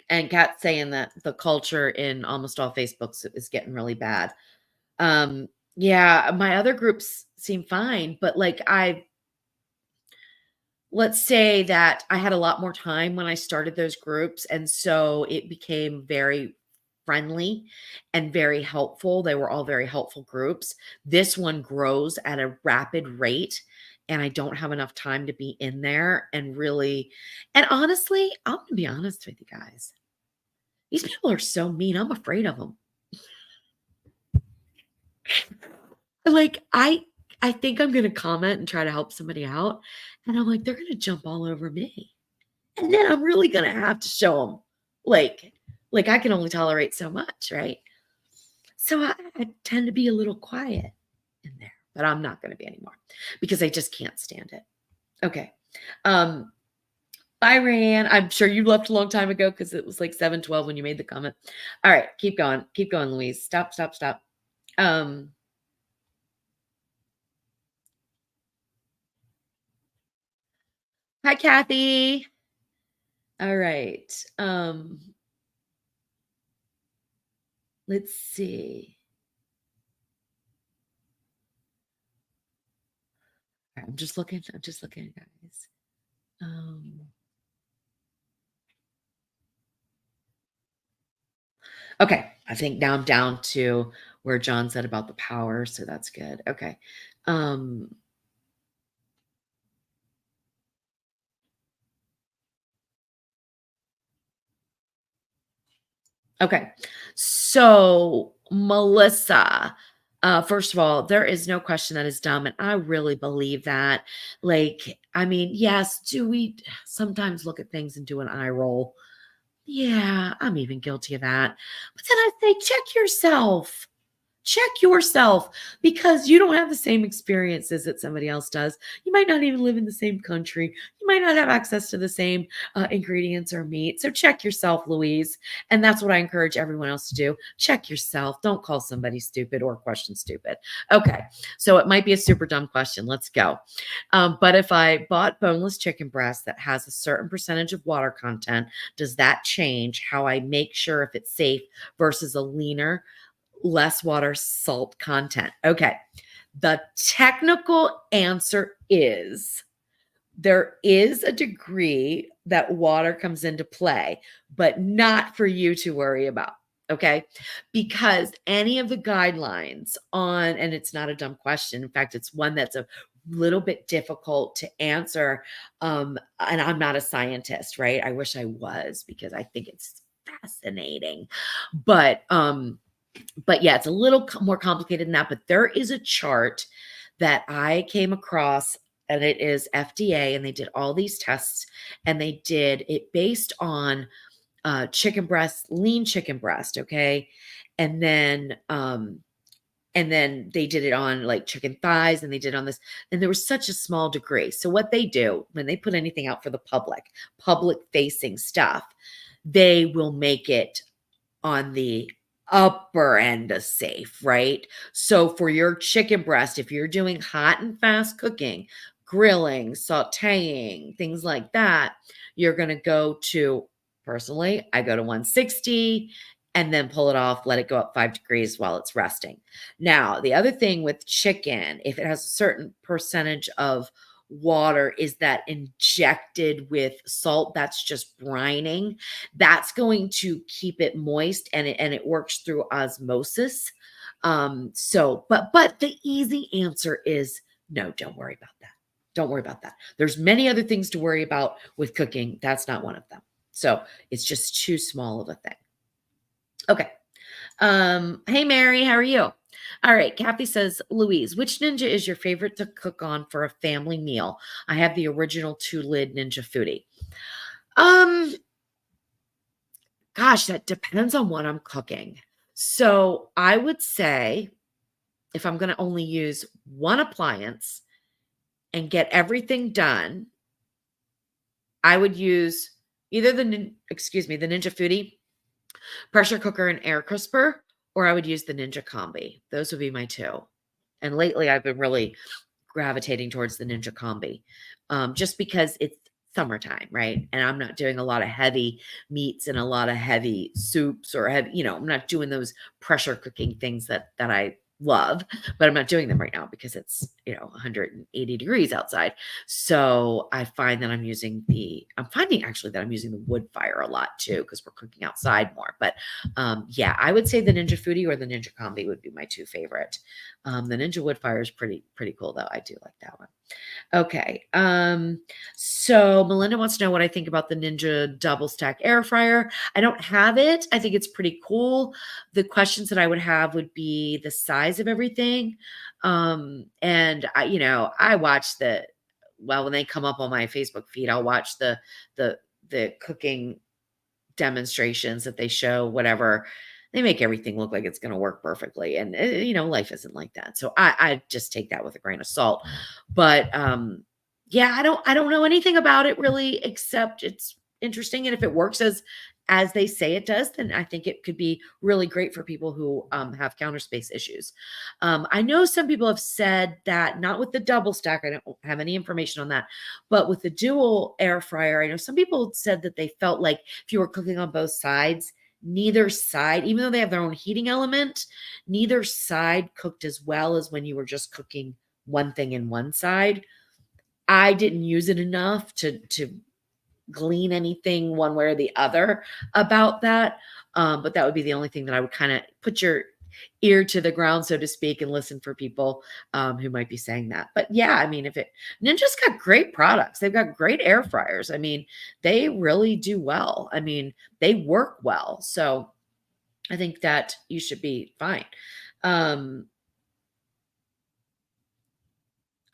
and Kat's saying that the culture in almost all Facebooks is getting really bad. Um, yeah, my other groups seem fine, but like let's say that I had a lot more time when I started those groups. And so it became very friendly and very helpful. They were all very helpful groups. This one grows at a rapid rate. And I don't have enough time to be in there and really, and honestly, I'm going to be honest with you guys. These people are so mean. I'm afraid of them. Like I think I'm going to comment and try to help somebody out. And I'm like, they're going to jump all over me. And then I'm really gonna have to show them, like, I can only tolerate so much, right? So I tend to be a little quiet in there, but I'm not gonna be anymore because I just can't stand it. Okay. Um, Bye, Rayanne. I'm sure you left a long time ago because it was like 7:12 when you made the comment. All right, keep going. Keep going, Louise. Stop, stop, stop. Um, Hi, Kathy. All right. Let's see. I'm just looking, guys. Um, okay, I think now I'm down to where John said about the power, so that's good. Okay. Um, okay. So, Melissa, first of all, there is no question that is dumb, and I really believe that. Like, I mean, yes, do we sometimes look at things and do an eye roll? Yeah, I'm even guilty of that. But then I say, check yourself. Check yourself because you don't have the same experiences that somebody else does. You might not even live in the same country. You might not have access to the same ingredients or meat. So check yourself, Louise. And that's what I encourage everyone else to do. Check yourself. Don't call somebody stupid or question stupid. Okay. So it might be a super dumb question. Let's go. But if I bought boneless chicken breast that has a certain percentage of water content, does that change how I make sure if it's safe versus a leaner, less water, salt content? Okay. The technical answer is there is a degree that water comes into play, but not for you to worry about. Okay. Because any of the guidelines on, and it's not a dumb question. In fact, it's one that's a little bit difficult to answer. And I'm not a scientist, right? I wish I was because I think it's fascinating. But yeah, it's a little more complicated than that. But there is a chart that I came across, and it is FDA, and they did all these tests, and they did it based on chicken breast, lean chicken breast, okay, and then they did it on like chicken thighs, and they did on this, and there was such a small degree. So what they do when they put anything out for the public facing stuff, they will make it on the upper end of safe, right? So for your chicken breast, if you're doing hot and fast cooking, grilling, sauteing, things like that, you're going to go to, personally, I go to 160 and then pull it off, let it go up 5 degrees while it's resting. Now, the other thing with chicken, if it has a certain percentage of water, is that injected with salt, that's just brining, that's going to keep it moist, and it works through osmosis. But the easy answer is no, don't worry about that. Don't worry about that. There's many other things to worry about with cooking. That's not one of them. So it's just too small of a thing. Okay. Hey Mary, how are you? All right, Kathy says, Louise, which Ninja is your favorite to cook on for a family meal? I have the original 2-lid Ninja Foodie. Um, Gosh, that depends on what I'm cooking. So I would say if I'm going to only use one appliance and get everything done, I would use either the Ninja Foodie pressure cooker and air crisper, or I would use the Ninja Combi. Those would be my two. And lately I've been really gravitating towards the Ninja Combi, just because it's summertime, right? And I'm not doing a lot of heavy meats and a lot of heavy soups or heavy, I'm not doing those pressure cooking things that I love, but I'm not doing them right now because it's 180 degrees outside. So I find that I'm finding actually that I'm using the wood fire a lot too, because we're cooking outside more. But yeah, I would say the Ninja Foodie or the Ninja Combi would be my two favorite. The Ninja wood fire is pretty cool though. I do like that one. Okay. So Melinda wants to know what I think about the Ninja double stack air fryer. I don't have it. I think it's pretty cool. The questions that I would have would be the size of everything. And I watch when they come up on my Facebook feed, I'll watch the cooking demonstrations that they show, whatever. They make everything look like it's going to work perfectly. And life isn't like that. So I just take that with a grain of salt. But yeah, I don't know anything about it really, except it's interesting. And if it works as they say it does, then I think it could be really great for people who have counter space issues. I know some people have said that not with the double stack, I don't have any information on that, but with the dual air fryer, I know some people said that they felt like if you were cooking on both sides, neither side, even though they have their own heating element, neither side cooked as well as when you were just cooking one thing in one side. I didn't use it enough to glean anything one way or the other about that. But that would be the only thing that I would kind of put your ear to the ground, so to speak, and listen for people who might be saying that. But yeah, I mean, if it Ninja's got great products, they've got great air fryers. I mean, they really do well. I mean, they work well. So I think that you should be fine. Um,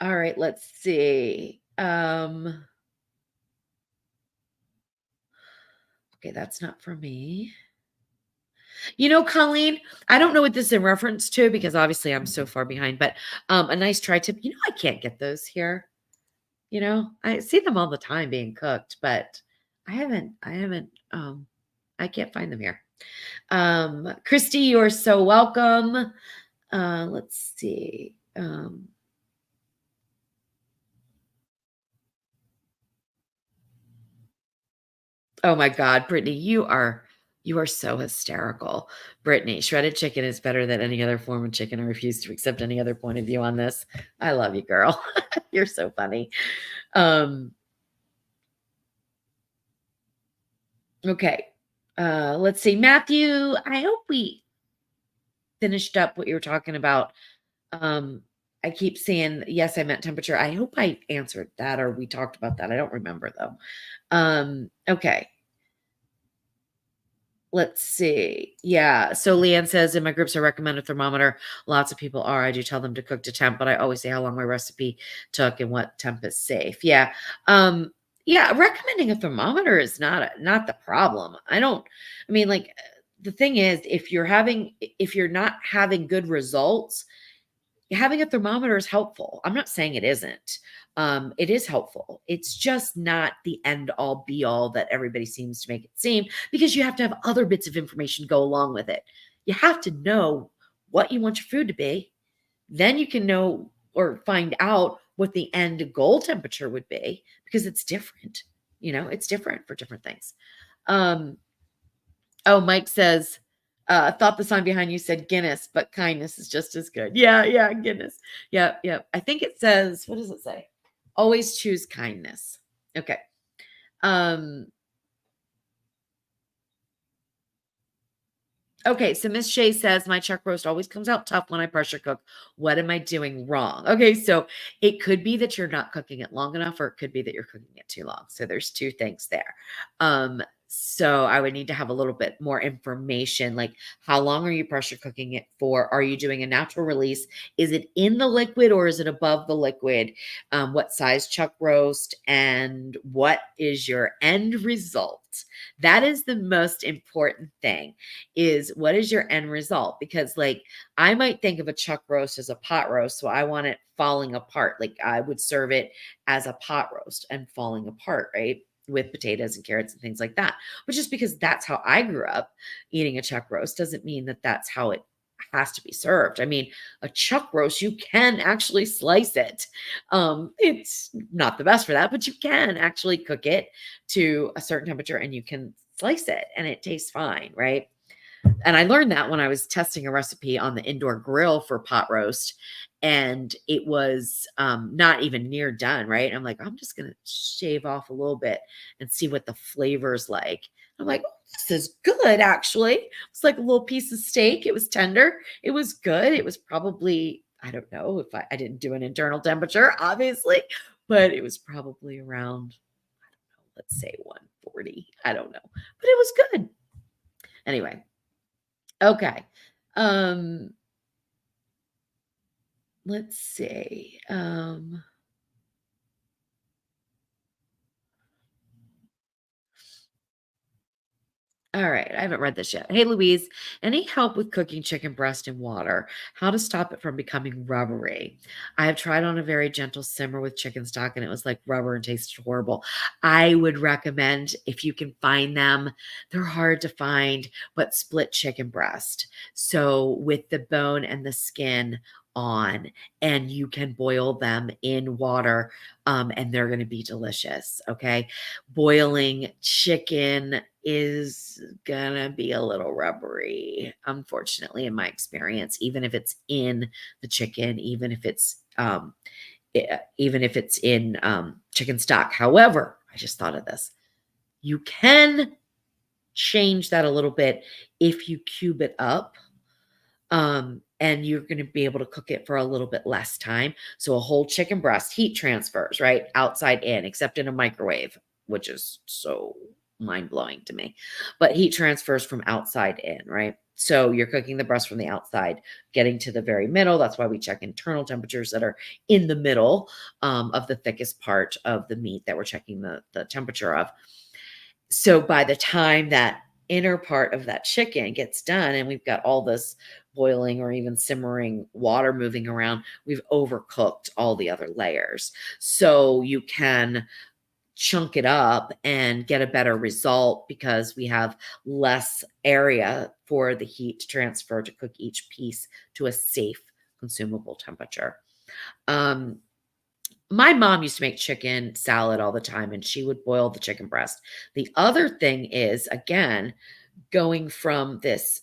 all right, let's see. Okay, that's not for me. Colleen, I don't know what this is in reference to because obviously I'm so far behind, but a nice tri-tip. I can't get those here. I see them all the time being cooked, but I can't find them here. Christy, you're so welcome. Let's see. Oh my God, Brittany, you are so hysterical. Brittany, shredded chicken is better than any other form of chicken. I refuse to accept any other point of view on this. I love you, girl. You're so funny. Um, okay. Let's see. Matthew, I hope we finished up what you were talking about. Um, I keep saying, yes, I meant temperature. I hope I answered that or we talked about that. I don't remember though. Okay. Let's see. Yeah. So Leanne says in my groups, I recommend a thermometer. Lots of people are. I do tell them to cook to temp, but I always say how long my recipe took and what temp is safe. Yeah. Yeah. Recommending a thermometer is not the problem. I mean, like the thing is, if you're not having good results, having a thermometer is helpful. I'm not saying it isn't. It is helpful. It's just not the end all be all that everybody seems to make it seem because you have to have other bits of information go along with it. You have to know what you want your food to be. Then you can know or find out what the end goal temperature would be because it's different. It's different for different things. Um, Oh, Mike says, thought the sign behind you said Guinness, but kindness is just as good. Yeah, yeah, Guinness. Yeah, yeah. I think it says, what does it say? Always choose kindness. Okay. Um, Okay, so Miss Shea says my chuck roast always comes out tough when I pressure cook. What am I doing wrong? Okay, so it could be that you're not cooking it long enough, or it could be that you're cooking it too long. So there's two things there. So I would need to have a little bit more information, like how long are you pressure cooking it for? Are you doing a natural release? Is it in the liquid or is it above the liquid? What size chuck roast and what is your end result? That is the most important thing is what is your end result? Because like I might think of a chuck roast as a pot roast, so I want it falling apart. Like I would serve it as a pot roast and falling apart, right? With potatoes and carrots and things like that. But just because that's how I grew up eating a chuck roast doesn't mean that that's how it has to be served. I mean, a chuck roast, you can actually slice it. It's not the best for that, but you can actually cook it to a certain temperature and you can slice it and it tastes fine, right? And I learned that when I was testing a recipe on the indoor grill for pot roast, and it was not even near done, right? I'm like, I'm just gonna shave off a little bit and see what the flavor's like. I'm like, oh, this is good, actually. It's like a little piece of steak. It was tender. It was good. It was probably, I don't know if I didn't do an internal temperature, obviously, but it was probably around, let's say 140. I don't know, but it was good. Anyway, okay. Um, let's see. All right, I haven't read this yet. Hey, Louise, any help with cooking chicken breast in water? How to stop it from becoming rubbery? I have tried on a very gentle simmer with chicken stock and it was like rubber and tasted horrible. I would recommend if you can find them, they're hard to find, but split chicken breast. So with the bone and the skin on, and you can boil them in water, and they're going to be delicious. Okay. Boiling chicken is gonna be a little rubbery, unfortunately, in my experience, even if it's in the chicken, even if it's even if it's in chicken stock. However, I just thought of this. You can change that a little bit if you cube it up. And you're going to be able to cook it for a little bit less time. So a whole chicken breast heat transfers, right? Outside in, except in a microwave, which is so mind blowing to me. But heat transfers from outside in, right? So you're cooking the breast from the outside, getting to the very middle. That's why we check internal temperatures that are in the middle of the thickest part of the meat that we're checking the temperature of. So by the time that inner part of that chicken gets done and we've got all this boiling or even simmering water moving around, we've overcooked all the other layers. So you can chunk it up and get a better result because we have less area for the heat to transfer to cook each piece to a safe consumable temperature. My mom used to make chicken salad all the time, and she would boil the chicken breast. The other thing is, again, going from this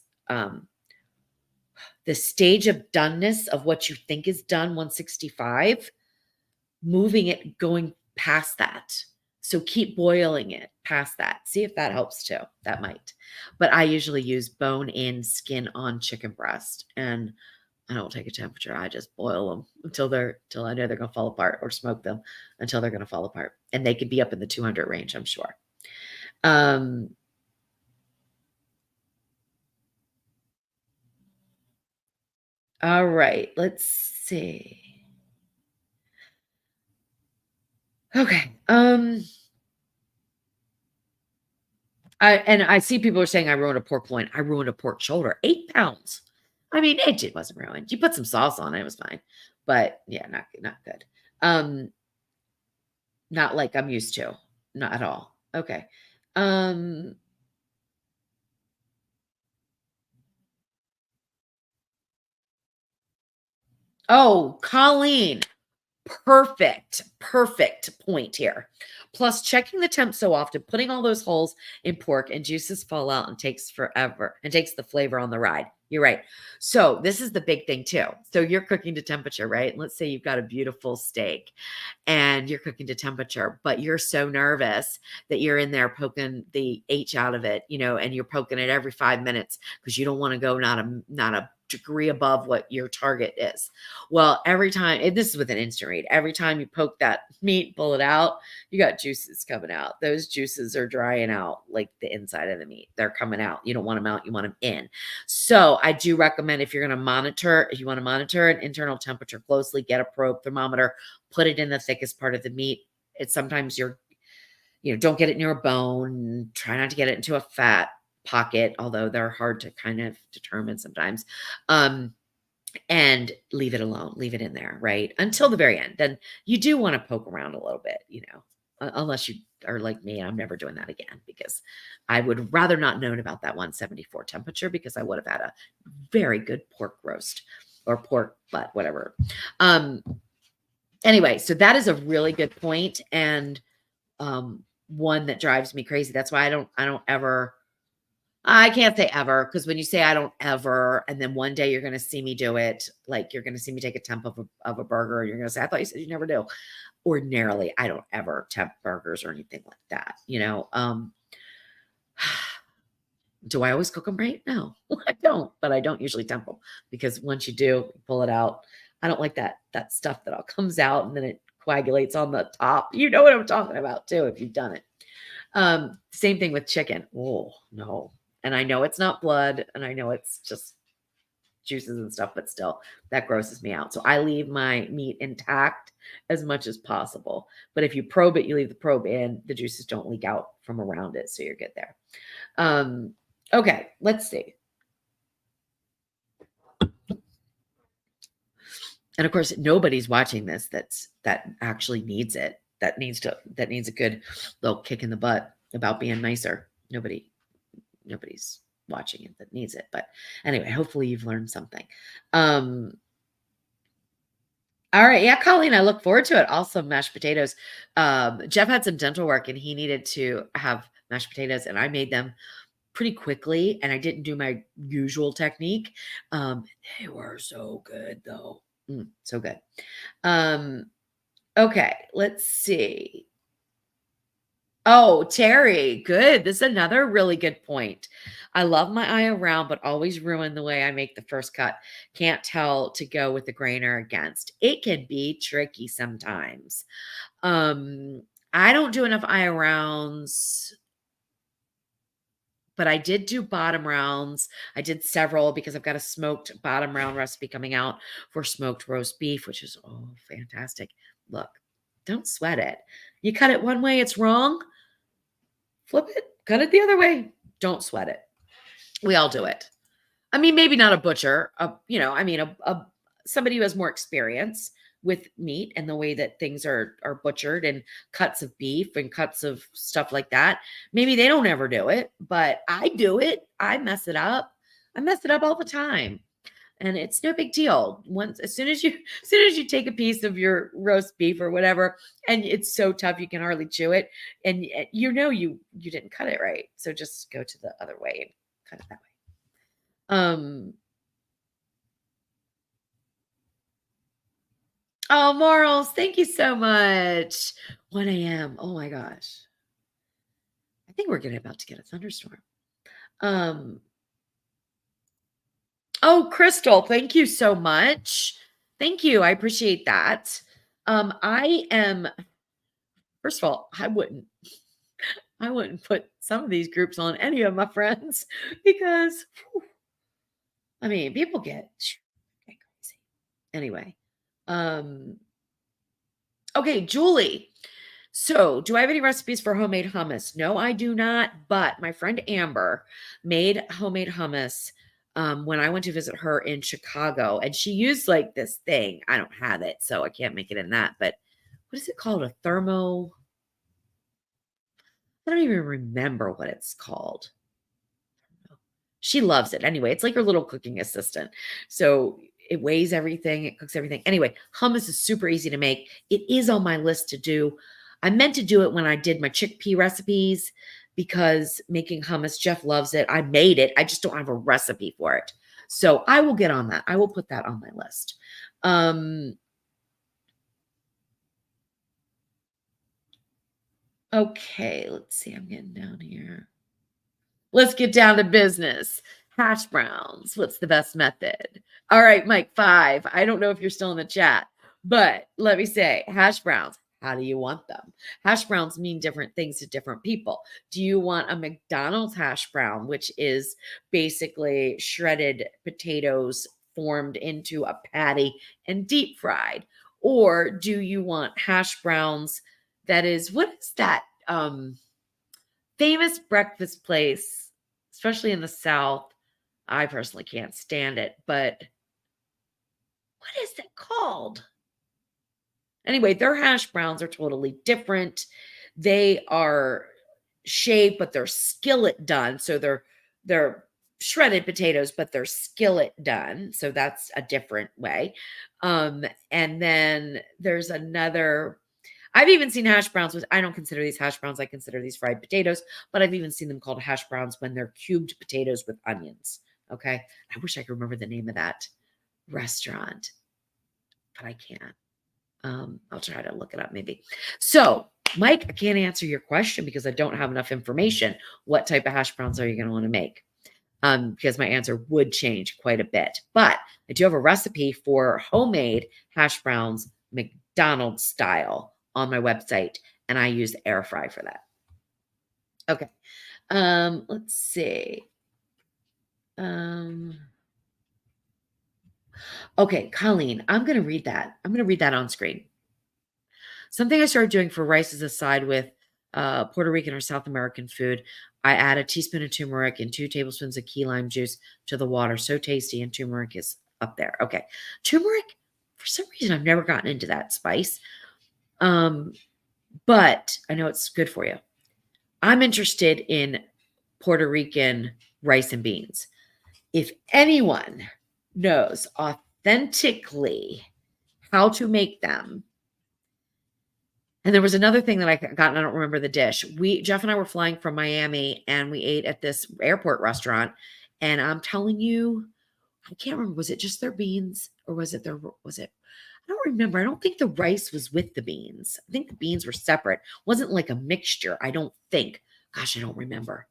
stage of doneness of what you think is done, 165, moving it, going past that. So keep boiling it past that. See if that helps too. That might. But I usually use bone in, skin on chicken breast, and I don't take a temperature. I just boil them until I know they're going to fall apart, or smoke them until they're going to fall apart. And they could be up in the 200 range, I'm sure. Um, all right, let's see. Okay. I see people are saying I ruined a pork loin. I ruined a pork shoulder. 8 pounds. I mean, it wasn't ruined. You put some sauce on it, it was fine. But yeah, not good. Um, not like I'm used to. Not at all. Okay. Um, oh, Colleen. Perfect point here. Plus, checking the temp so often, putting all those holes in pork and juices fall out and takes forever and takes the flavor on the ride. You're right. So, this is the big thing too. So, you're cooking to temperature, right? Let's say you've got a beautiful steak and you're cooking to temperature, but you're so nervous that you're in there poking the H out of it, and you're poking it every 5 minutes because you don't want to go not a degree above what your target is. Well, every time, and this is with an instant read, every time you poke that meat, pull it out, you got juices coming out. Those juices are drying out like the inside of the meat. They're coming out. You don't want them out, you want them in. So I do recommend, if you want to monitor an internal temperature closely, get a probe thermometer, put it in the thickest part of the meat. It's sometimes don't get it near a bone, try not to get it into a fat pocket, although they're hard to kind of determine sometimes. And leave it alone, leave it in there, right? Until the very end. Then you do want to poke around a little bit, unless you are like me. I'm never doing that again because I would rather not known about that 174 temperature because I would have had a very good pork roast or pork butt, whatever. Anyway, so that is a really good point, and one that drives me crazy. That's why I can't say ever, because when you say I don't ever, and then one day you're going to see me do it, like you're going to see me take a temp of a burger, and you're going to say, I thought you said you never do. Ordinarily, I don't ever temp burgers or anything like that. Do I always cook them right? No, I don't, but I don't usually temp them because once you do pull it out, I don't like that stuff that all comes out and then it coagulates on the top. You know what I'm talking about too, if you've done it. Same thing with chicken. Oh, no. And I know it's not blood and I know it's just juices and stuff, but still that grosses me out. So I leave my meat intact as much as possible. But if you probe it, you leave the probe in, the juices don't leak out from around it. So you're good there. Okay, let's see. And of course, nobody's watching this that actually needs it. That needs a good little kick in the butt about being nicer. Nobody's watching it that needs it. But anyway, hopefully you've learned something. All right. Yeah, Colleen, I look forward to it. Also, mashed potatoes. Jeff had some dental work and he needed to have mashed potatoes, and I made them pretty quickly, and I didn't do my usual technique. They were so good though. So good. Okay, let's see. Oh, Terry, good. This is another really good point. I love my eye around, but always ruin the way I make the first cut. Can't tell to go with the grain or against. It can be tricky sometimes. Um, I don't do enough eye arounds, but I did do bottom rounds. I did several because I've got a smoked bottom round recipe coming out for smoked roast beef, which is fantastic. Look, don't sweat it. You cut it one way, it's wrong. Flip it, cut it the other way. Don't sweat it. We all do it. I mean, maybe not a butcher, a somebody who has more experience with meat and the way that things are butchered and cuts of beef and cuts of stuff like that. Maybe they don't ever do it, but I do it. I mess it up. I mess it up all the time. And it's no big deal. Once as soon as you take a piece of your roast beef or whatever, and it's so tough you can hardly chew it, and you didn't cut it right. So just go to the other way and cut it that way. Oh, morals, thank you so much. 1 a.m. Oh my gosh. I think we're getting about to get a thunderstorm. Um, oh, Crystal, thank you so much. Thank you. I appreciate that. I am First of all, I wouldn't put some of these groups on any of my friends because I mean, people get crazy. Anyway, um, okay, Julie. So, do I have any recipes for homemade hummus? No, I do not. But my friend Amber made homemade hummus when I went to visit her in Chicago, and she used like this thing. I don't have it, so I can't make it in that. But what is it called? A thermo? I don't even remember what it's called. She loves it. Anyway, it's like her little cooking assistant. So it weighs everything, it cooks everything. Anyway, hummus is super easy to make. It is on my list to do. I meant to do it when I did my chickpea recipes because making hummus, Jeff loves it. I made it. I just don't have a recipe for it. So I will get on that. I will put that on my list. Okay, let's see. I'm getting down here. Let's get down to business. Hash browns. What's the best method? All right, Mike, 5. I don't know if you're still in the chat, but let me say hash browns. How do you want them? Hash browns mean different things to different people. Do you want a McDonald's hash brown, which is basically shredded potatoes formed into a patty and deep fried? Or do you want hash browns that is, what is that? Famous breakfast place, especially in the South. I personally can't stand it, but what is it called? Anyway, their hash browns are totally different. They are shaved, but they're skillet done. So they're shredded potatoes, but they're skillet done. So that's a different way. And then there's another. I've even seen hash browns with, I don't consider these hash browns, I consider these fried potatoes, but I've even seen them called hash browns when they're cubed potatoes with onions. Okay. I wish I could remember the name of that restaurant, but I can't. I'll try to look it up maybe. So, Mike, I can't answer your question because I don't have enough information. What type of hash browns are you going to want to make? Because my answer would change quite a bit. But I do have a recipe for homemade hash browns, McDonald's style, on my website, and I use air fry for that. Okay. Let's see. Okay, Colleen, I'm going to read that. I'm going to read that on screen. Something I started doing for rice as a side with Puerto Rican or South American food. I add a teaspoon of turmeric and 2 tablespoons of key lime juice to the water. So tasty, and turmeric is up there. Okay. Turmeric, for some reason, I've never gotten into that spice. But I know it's good for you. I'm interested in Puerto Rican rice and beans. If anyone knows authentically how to make them, and there was another thing that I got, and I don't remember the dish. Jeff and I were flying from Miami, and we ate at this airport restaurant. And I'm telling you, I can't remember. Was it just their beans, or was it? I don't remember. I don't think the rice was with the beans. I think the beans were separate. Wasn't like a mixture. I don't think. Gosh, I don't remember.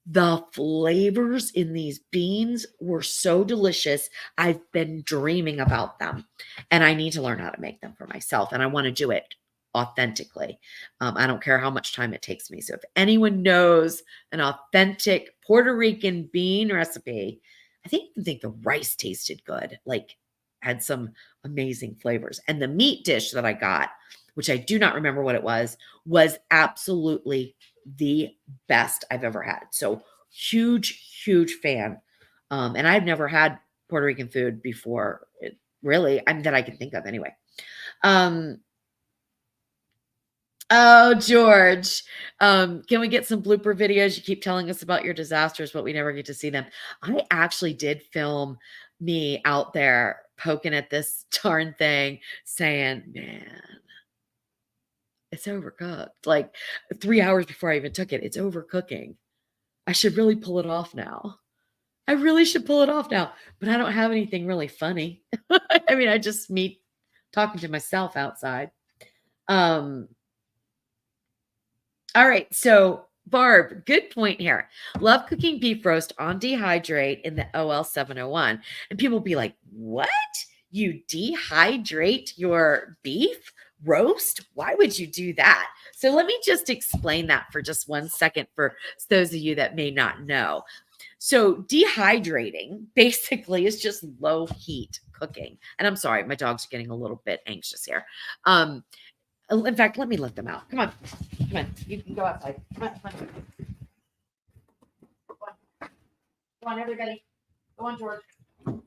The flavors in these beans were so delicious. I've been dreaming about them, and I need to learn how to make them for myself, and I want to do it authentically. I don't care how much time it takes me. So if anyone knows an authentic Puerto Rican bean recipe, I think the rice tasted good, like had some amazing flavors. And the meat dish that I got, which I do not remember what it was absolutely the best I've ever had. So huge, huge fan. And I've never had Puerto Rican food before, really, that I can think of anyway. Um, oh, George, can we get some blooper videos? You keep telling us about your disasters, but we never get to see them. I actually did film me out there poking at this darn thing, saying, man, it's overcooked. Like 3 hours before I even took it, it's overcooking. I should really pull it off now. I really should pull it off now, but I don't have anything really funny. I mean, I just me talking to myself outside. Um, all right, so Barb, good point here. Love cooking beef roast on dehydrate in the OL 701. And people will be like, what? You dehydrate your beef roast? Why would you do that? So let me just explain that for just 1 second for those of you that may not know. So dehydrating basically is just low heat cooking. And I'm sorry, my dog's getting a little bit anxious here. In fact, let me let them out. Come on. Come on. You can go outside. Come on. Come on. Come on, everybody. Go on, George.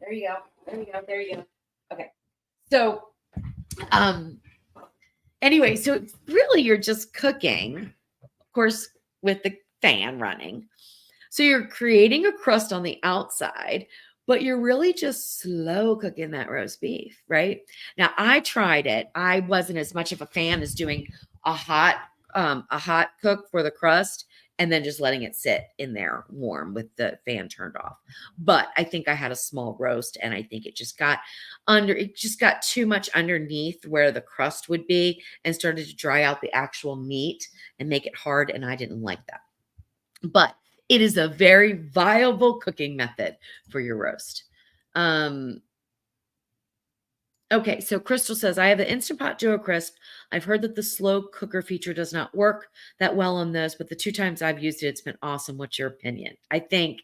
There you go. There you go. There you go. Okay. So, anyway, so really you're just cooking, of course, with the fan running. So you're creating a crust on the outside, but you're really just slow cooking that roast beef, right? Now I tried it. I wasn't as much of a fan as doing a hot cook for the crust and then just letting it sit in there warm with the fan turned off. But I think I had a small roast and I think it just got too much underneath where the crust would be and started to dry out the actual meat and make it hard, and I didn't like that. But it is a very viable cooking method for your roast. Okay, so Crystal says, I have the Instant Pot Duo Crisp. I've heard that the slow cooker feature does not work that well on those, but the 2 times I've used it, it's been awesome. What's your opinion? I think,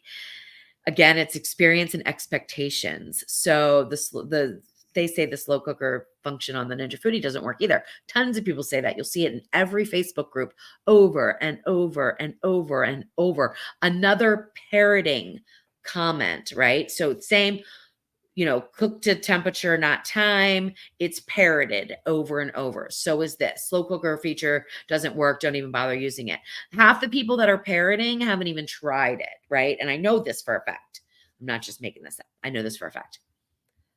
again, it's experience and expectations. So they say the slow cooker function on the Ninja Foodie doesn't work either. Tons of people say that. You'll see it in every Facebook group over and over and over and over. Another parroting comment, right? So same, cook to temperature, not time. It's parroted over and over. So is this. Slow cooker feature doesn't work. Don't even bother using it. Half the people that are parroting haven't even tried it, right? And I know this for a fact. I'm not just making this up. I know this for a fact.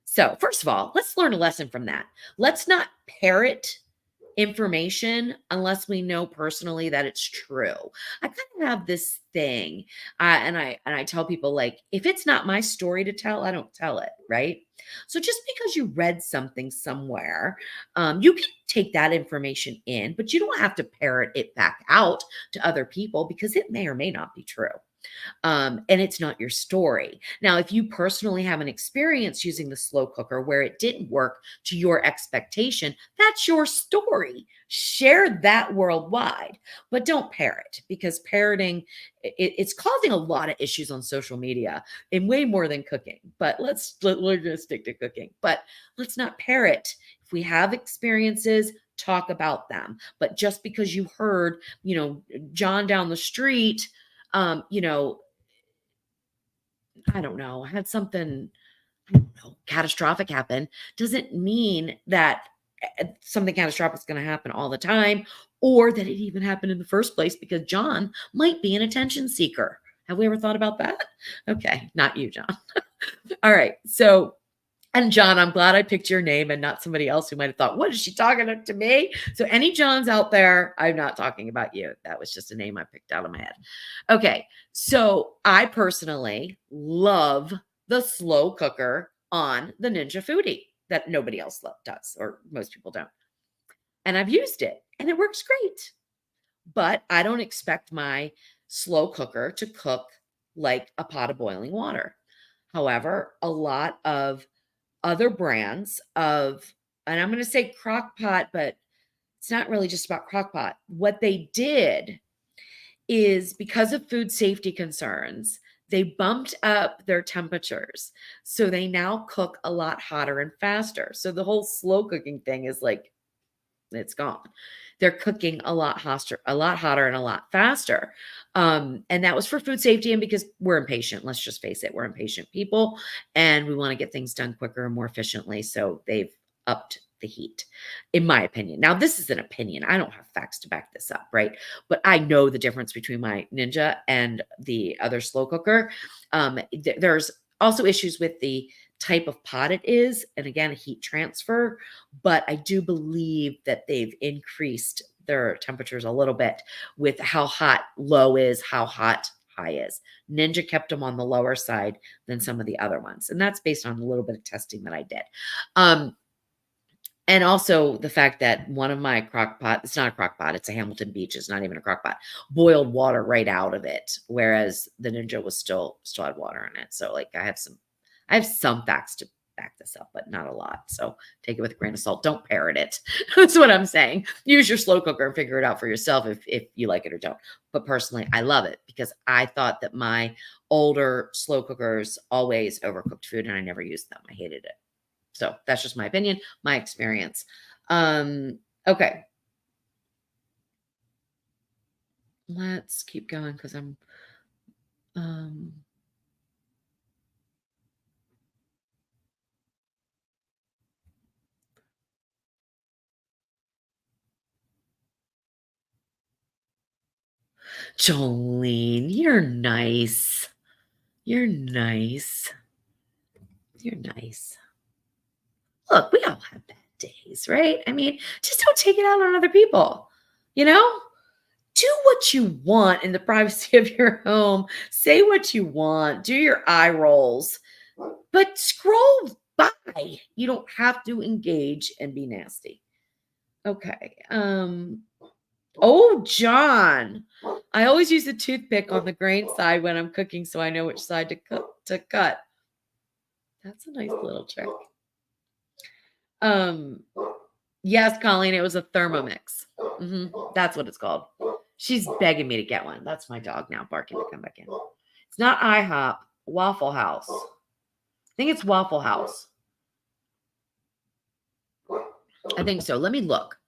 So, first of all, let's learn a lesson from that. Let's not parrot information unless we know personally that it's true. I kind of have this thing, and I tell people, like, if it's not my story to tell, I don't tell it, right? So just because you read something somewhere, you can take that information in, but you don't have to parrot it back out to other people because it may or may not be true. And it's not your story. Now, if you personally have an experience using the slow cooker where it didn't work to your expectation, that's your story. Share that worldwide, but don't parrot, because parroting, it's causing a lot of issues on social media and way more than cooking. But we're going to stick to cooking, but let's not parrot. If we have experiences, talk about them. But just because you heard, John down the street, I don't know, had something, I don't know, catastrophic happen, doesn't mean that something catastrophic is going to happen all the time, or that it even happened in the first place, because John might be an attention seeker. Have we ever thought about that? Okay, not you, John. All right. So, and John, I'm glad I picked your name and not somebody else who might have thought, what is she talking to me? So any Johns out there, I'm not talking about you. That was just a name I picked out of my head. Okay. So I personally love the slow cooker on the Ninja Foodie. that nobody else does, or most people don't. And I've used it and it works great. But I don't expect my slow cooker to cook like a pot of boiling water. However, a lot of other brands of, and I'm going to say crock pot, but it's not really just about crock pot. What they did is, because of food safety concerns, they bumped up their temperatures. So they now cook a lot hotter and faster. So the whole slow cooking thing is like, it's gone. They're cooking a lot hotter and a lot faster. And that was for food safety and because we're impatient. Let's just face it, we're impatient people and we want to get things done quicker and more efficiently. So they've upped the heat, in my opinion. Now, this is an opinion. I don't have facts to back this up, right? But I know the difference between my Ninja and the other slow cooker. There's also issues with the type of pot it is, and again, heat transfer, but I do believe that they've increased their temperatures a little bit with how hot low is, how hot high is. Ninja kept them on the lower side than some of the other ones, and that's based on a little bit of testing that I did. And also the fact that one of my crock pot, it's not a crock pot, it's a Hamilton Beach, it's not even a crock pot, boiled water right out of it, whereas the Ninja was still had water in it. So like I have some facts to back this up, but not a lot. So take it with a grain of salt. Don't parrot it. That's what I'm saying. Use your slow cooker and figure it out for yourself if you like it or don't. But personally, I love it because I thought that my older slow cookers always overcooked food and I never used them. I hated it. So that's just my opinion, my experience. Okay. Let's keep going because I'm Jolene, you're nice. You're nice. You're nice. Look, we all have bad days, right? I mean, just don't take it out on other people. You know? Do what you want in the privacy of your home. Say what you want. Do your eye rolls. But scroll by. You don't have to engage and be nasty. Okay. Oh, John. I always use the toothpick on the grain side when I'm cooking so I know which side to cut. That's a nice little trick. Yes, Colleen, it was a Thermomix. That's what it's called. She's begging me to get one. That's my dog now barking to come back in. It's not IHOP, Waffle House. I think it's Waffle House. I think so. Let me look.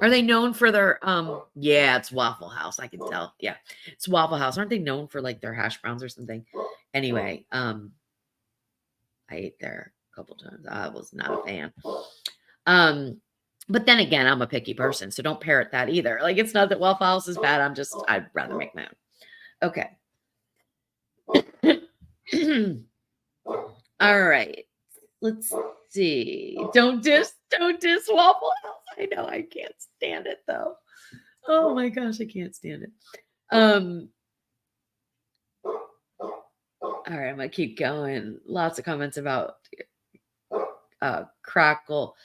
Are they known for their yeah, it's Waffle House. I can tell. Yeah. It's Waffle House. Aren't they known for like their hash browns or something? Anyway, I ate there a couple times. I was not a fan. But then again, I'm a picky person, so don't parrot that either. Like, it's not that Waffle House is bad. I'd rather make my own. Okay. All right. Let's see. Don't diss Waffle House. I know I can't stand it though. Oh my gosh, I can't stand it. All right, I'm gonna keep going. Lots of comments about crackle.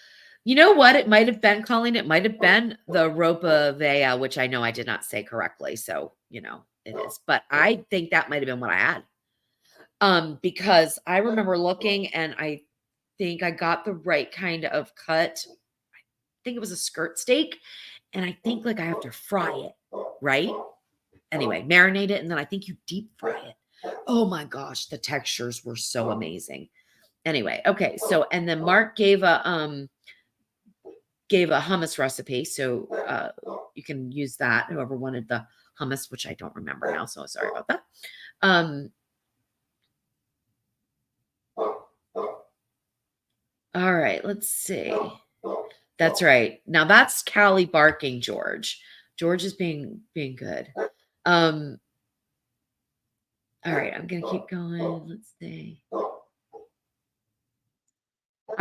You know what? It might have been, Colleen. It might have been the Ropa Vea, which I know I did not say correctly. So, you know, it is. But I think that might have been what I had. Because I remember looking and I think I got the right kind of cut. I think it was a skirt steak. And I think like I have to fry it, right? Anyway, marinate it. And then I think you deep fry it. Oh my gosh, the textures were so amazing. Anyway, okay. So, and then Mark gave a hummus recipe. So you can use that, whoever wanted the hummus, which I don't remember now. So sorry about that. All right, let's see. That's right. Now that's Callie barking, George. George is being good. All right, I'm gonna keep going. Let's see. All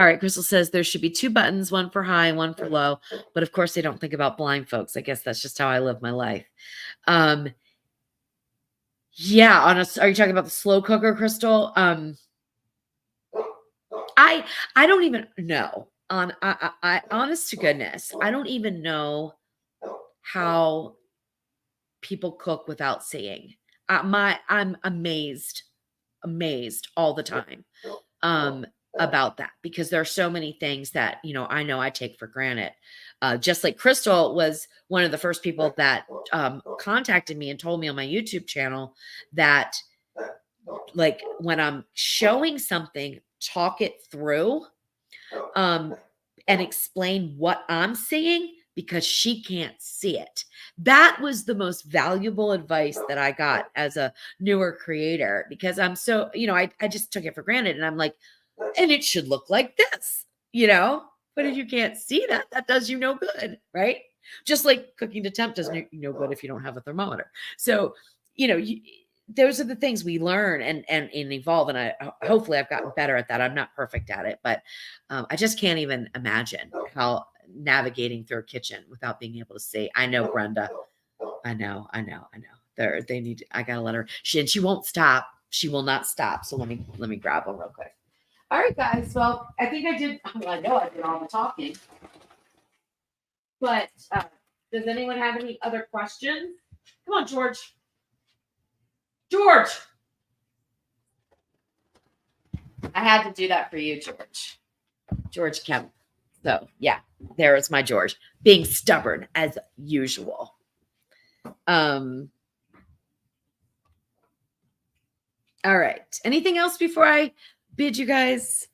right, Crystal says there should be 2 buttons, one for high, one for low. But of course, they don't think about blind folks. I guess that's just how I live my life. Yeah, are you talking about the slow cooker, Crystal? I don't even know. I honest to goodness, I don't even know how people cook without seeing. I'm amazed all the time um about that, because there are so many things that, I know I take for granted. Just like Crystal was one of the first people that contacted me and told me on my YouTube channel that, like, when I'm showing something, talk it through, um, and explain what I'm seeing, because she can't see it. That was the most valuable advice that I got as a newer creator, because I'm so, I just took it for granted, and I'm like, and it should look like this, you know? But if you can't see that, that does you no good, right? Just like cooking to temp doesn't do you no good if you don't have a thermometer. So, those are the things we learn and evolve. And hopefully I've gotten better at that. I'm not perfect at it, but I just can't even imagine how navigating through a kitchen without being able to see. I know, Brenda. I know. They need. I gotta let her. She won't stop. She will not stop. So let me grab them real quick. All right, guys. Well, I think I did. Well, I know I did all the talking. But does anyone have any other questions? Come on, George. George. I had to do that for you, George. George Kemp. So yeah, there is my George being stubborn as usual. All right. Anything else before I bid you guys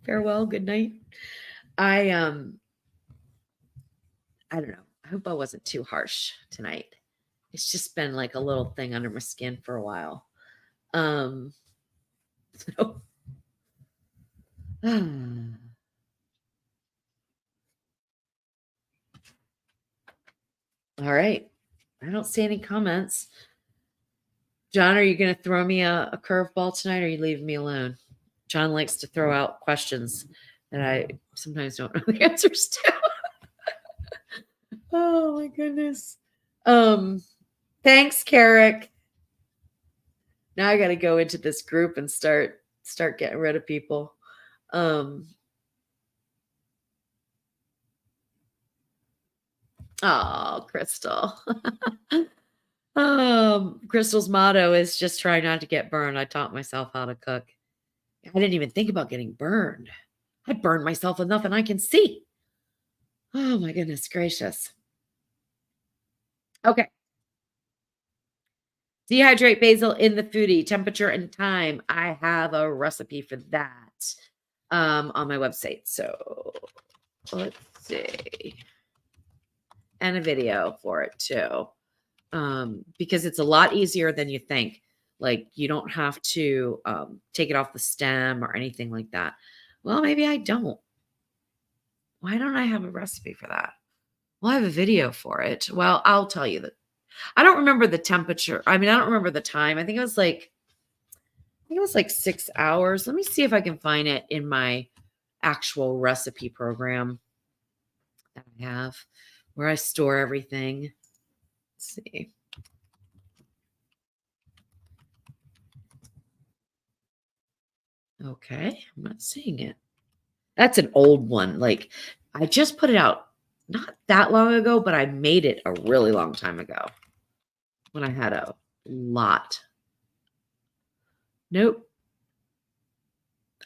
farewell? Good night. I don't know. I hope I wasn't too harsh tonight. It's just been like a little thing under my skin for a while. So all right. I don't see any comments. John, are you going to throw me a curveball tonight, or are you leaving me alone? John likes to throw out questions that I sometimes don't know the answers to. Oh my goodness. Thanks, Carrick. Now I got to go into this group and start getting rid of people. Oh, Crystal. Crystal's motto is just try not to get burned. I taught myself how to cook. I didn't even think about getting burned. I burned myself enough and I can see. Oh my goodness gracious. Okay. Dehydrate basil in the foodie, temperature and time. I have a recipe for that on my website. So let's see. And a video for it too. Because it's a lot easier than you think. Like, you don't have to take it off the stem or anything like that. Well, maybe I don't. Why don't I have a recipe for that? Well, I have a video for it. Well, I'll tell you that. I don't remember the temperature. I mean, I don't remember the time. I think it was like 6 hours. Let me see if I can find it in my actual recipe program that I have, where I store everything. Let's see. Okay, I'm not seeing it. That's an old one. Like, I just put it out not that long ago, but I made it a really long time ago when I had a lot. Nope.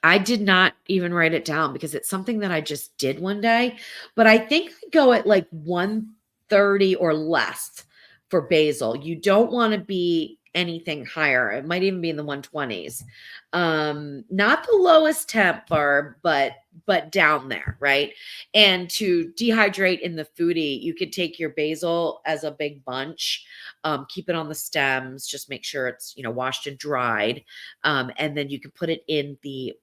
I did not even write it down because it's something that I just did one day, but I think I go at like 130 or less for basil. You don't want to be anything higher. It might even be in the 120s. Not the lowest temp bar, but down there, right? And to dehydrate in the foodie, you could take your basil as a big bunch, keep it on the stems, just make sure it's, washed and dried. And then you can put it in the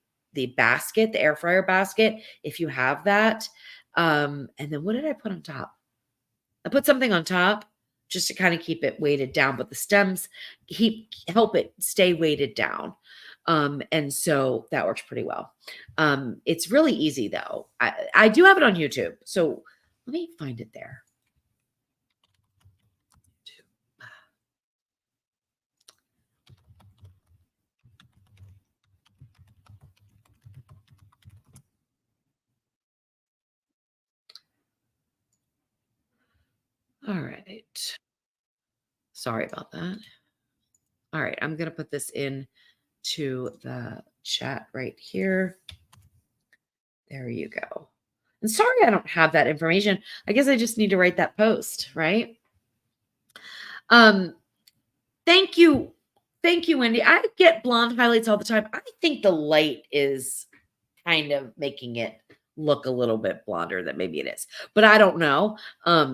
basket, the air fryer basket, if you have that. And then what did I put on top? I put something on top just to kind of keep it weighted down, but the stems help it stay weighted down. And so that works pretty well. It's really easy though. I do have it on YouTube. So let me find it there. Sorry about that. All right, I'm going to put this in to the chat right here. There you go. And sorry I don't have that information. I guess I just need to write that post, right? Thank you. Thank you, Wendy. I get blonde highlights all the time. I think the light is kind of making it look a little bit blonder than maybe it is. But I don't know.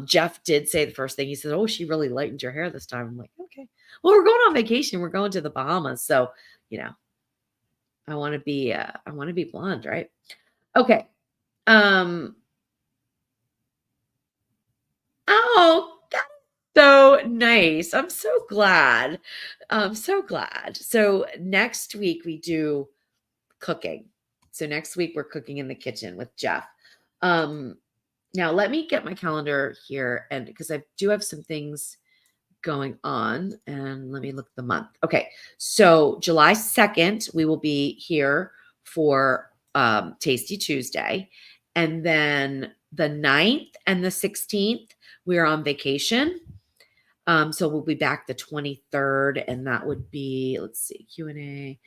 Jeff did say the first thing. He said, "Oh, she really lightened your hair this time." I'm like, "Okay." Well, we're going on vacation. We're going to the Bahamas, so, you know, I want to be blonde, right? Okay. Um Oh, that's so nice. I'm so glad. I'm so glad. So next week we do cooking. So next week we're cooking in the kitchen with Jeff. Um, Now let me get my calendar here, and because I do have some things going on, and let me look at the month. Okay. So July 2nd, we will be here for Tasty Tuesday. And then the 9th and the 16th, we're on vacation. So we'll be back the 23rd, and that would be, let's see, Q&A,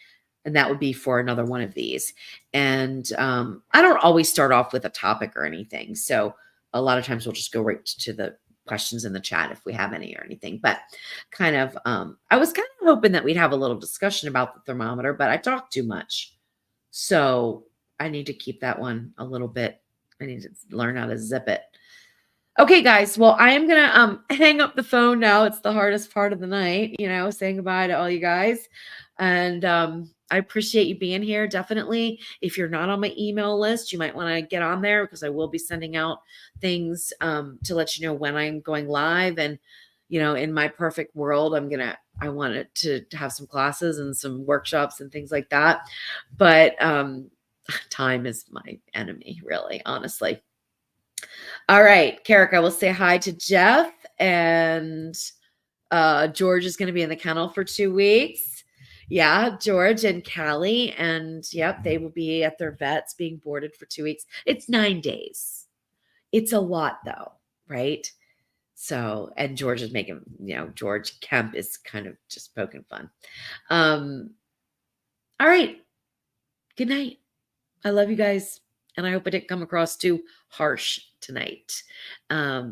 and that would be for another one of these. And I don't always start off with a topic or anything. So a lot of times we'll just go right to the questions in the chat if we have any or anything. But kind of, I was kind of hoping that we'd have a little discussion about the thermometer, but I talk too much. So I need to keep that one a little bit. I need to learn how to zip it. Okay, guys. Well, I am gonna hang up the phone now. It's the hardest part of the night, saying goodbye to all you guys. And I appreciate you being here. Definitely. If you're not on my email list, you might want to get on there because I will be sending out things to let you know when I'm going live. And in my perfect world, I wanted to have some classes and some workshops and things like that. But time is my enemy, really, honestly. All right, Carrick, I will say hi to Jeff, and George is going to be in the kennel for 2 weeks. Yeah, George and Callie, and yep, they will be at their vets being boarded for 2 weeks. It's 9 days. It's a lot though, right? So, and George is making, George Kemp is kind of just poking fun. All right. Good night. I love you guys. And I hope I didn't come across too harsh tonight,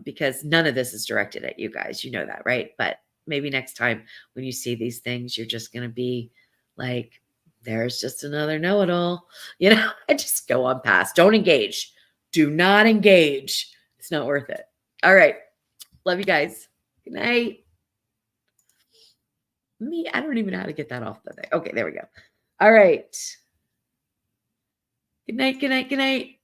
because none of this is directed at you guys. You know that, right? But maybe next time when you see these things, you're just going to be like, there's just another know-it-all. I just go on past. Don't engage. Do not engage. It's not worth it. All right. Love you guys. Good night. I don't even know how to get that off the thing. Okay, there we go. All right. Good night, good night, good night.